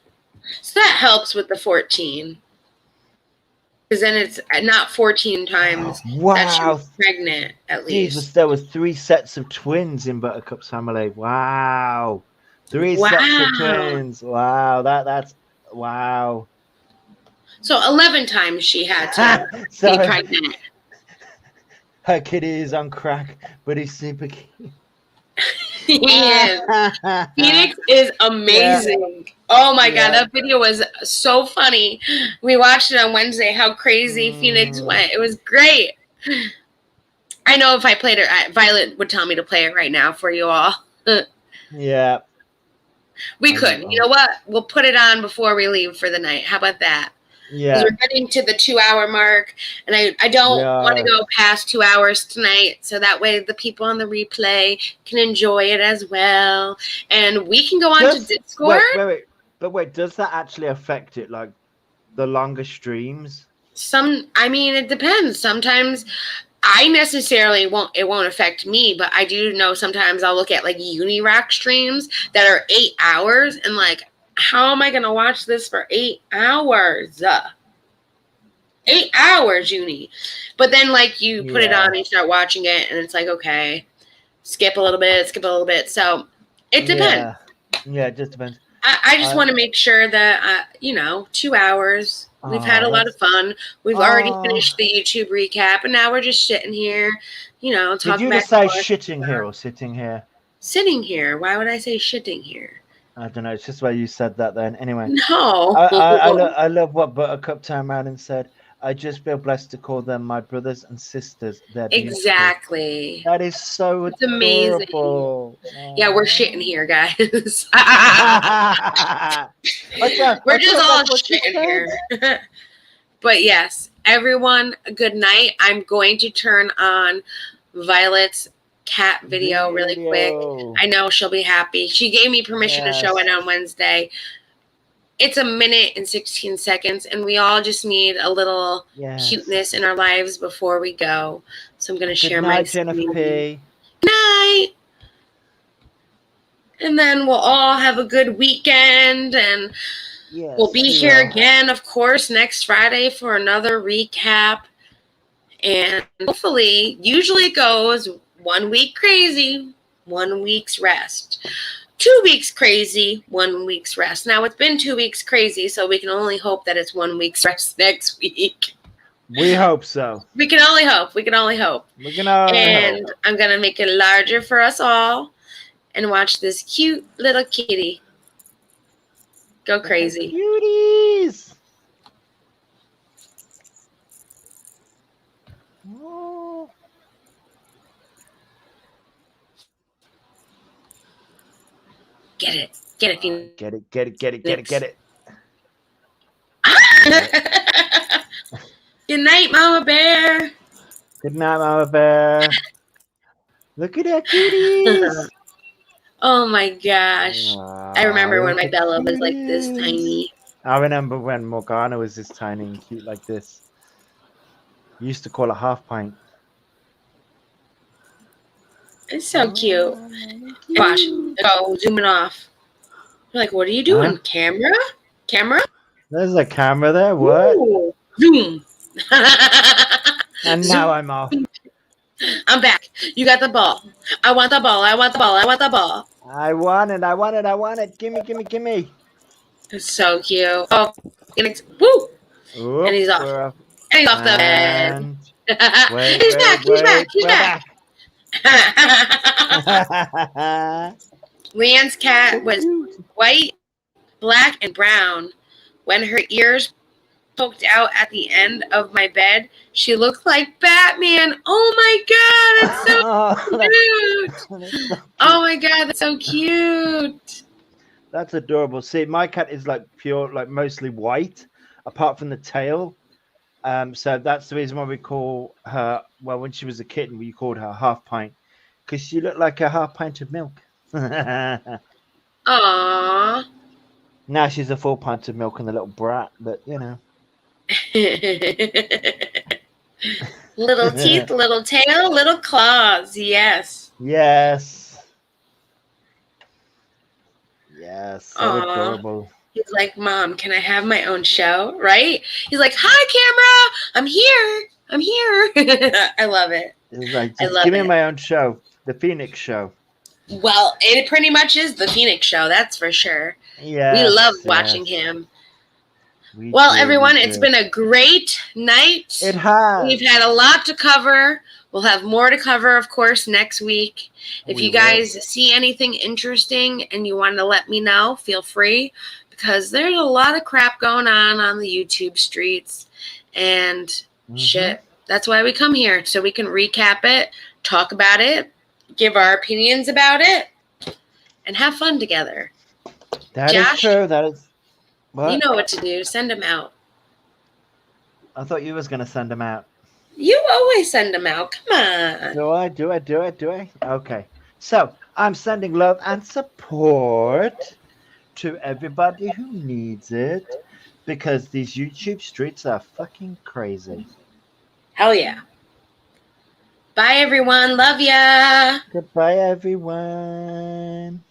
So that helps with the 14. Because then it's not 14 times that she was pregnant, at least. Jesus, there was 3 sets of twins in Buttercup's family. Wow. 3 sets of twins. Wow. That's wow. So 11 times she had to be pregnant. Her kitty is on crack, but he's super cute. He is. Phoenix is amazing. Yeah. Oh my God, that video was so funny. We watched it on Wednesday, how crazy Phoenix went. It was great. I know if I played it, Violet would tell me to play it right now for you all. Yeah. We could. You know what? We'll put it on before we leave for the night. How about that? Yeah. We're getting to the 2-hour mark, and I don't want to go past 2 hours tonight, so that way the people on the replay can enjoy it as well, and we can go on to Discord. Wait, does that actually affect it, like the longer streams? I mean, it depends. Sometimes I necessarily it won't affect me, but I do know sometimes I'll look at like Unirac streams that are 8 hours, and like, how am I going to watch this for 8 hours? 8 hours, Uni. But then, like, you put it on and you start watching it, and it's like, okay, skip a little bit. So it depends. Yeah, it just depends. I just want to make sure that, 2 hours. We've had a lot of fun. We've already finished the YouTube recap, and now we're just sitting here, talking. Did you just say shitting here or sitting here? Sitting here. Why would I say shitting here? I don't know. It's just why you said that then. Anyway. No. I love what Buttercup turned around and said. I just feel blessed to call them my brothers and sisters. They're exactly. That is so adorable. Amazing. Yeah, we're shitting here, guys. We're just all shitting here. But yes, everyone, good night. I'm going to turn on Violet's cat video really quick. I know she'll be happy. She gave me permission to show it on Wednesday. It's 1 minute and 16 seconds, and we all just need a little cuteness in our lives before we go. So I'm going to share my screen. Jennifer P. Good night. And then we'll all have a good weekend, and we'll be here again, of course, next Friday for another recap. And hopefully, usually it goes 1 week crazy, 1 week's rest. 2 weeks crazy, 1 week's rest. Now, it's been 2 weeks crazy, so we can only hope that it's 1 week's rest next week. We hope so. We can only hope. And I'm going to make it larger for us all. and watch this cute little kitty go crazy. Cuties. Oh. Get it. Get it, Phoenix. Get it, get it, get it, get it, get it. Good night, Mama Bear. Good night, Mama Bear. Look at that cuties. Oh my gosh. I remember when my look at Bella was like this cuties. tiny. I remember when Morgana was this tiny and cute like this. You used to call her half pint. It's so cute. Gosh, go zooming off. You're like, what are you doing? Huh? Camera? Camera? There's a camera there. What? Ooh. Zoom. And Zoom. now I'm off. I'm back. You got the ball. I want the ball. I want the ball. I want the ball. I want it. I want it. I want it. Gimme, gimme, gimme. It's so cute. Oh, and it's woo. Oop, And he's off. we're off. And he's off the bed. And He's back. He's back. He's we're back. back. Leanne's cat was white, black, and brown. When her ears poked out at the end of my bed, she looked like Batman. Oh my god, it's so cute. Oh my god, that's so cute. That's adorable. See, my cat is like pure, like mostly white, apart from the tail. So that's the reason why we call her, well, when she was a kitten, we called her half pint, because she looked like a half pint of milk. Aww. Now she's a full pint of milk and a little brat, but you know. Little teeth, little tail, little claws. Yes. Yes. Yes. So Aw. adorable. He's like, Mom, can I have my own show? Right? He's like, hi, camera. I'm here. I'm here. I love it. It's like, I just love give me it. my own show, the Phoenix Show. Well, it pretty much is the Phoenix show. That's for sure. Yeah. We love watching him. Well, everyone, it's been a great night. It has. We've had a lot to cover. We'll have more to cover, of course, next week. If you guys see anything interesting and you want to let me know, feel free, because there's a lot of crap going on the YouTube streets and shit. That's why we come here, so we can recap it, talk about it, give our opinions about it, and have fun together. That Josh? is true. That is. What? You know what to do. Send them out. I thought you was going to send them out. You always send them out. Come on. Do I? Do I? Do I? Do I? Okay. So I'm sending love and support to everybody who needs it, because these YouTube streets are fucking crazy. Hell yeah. Bye, everyone. Love ya. Goodbye, everyone.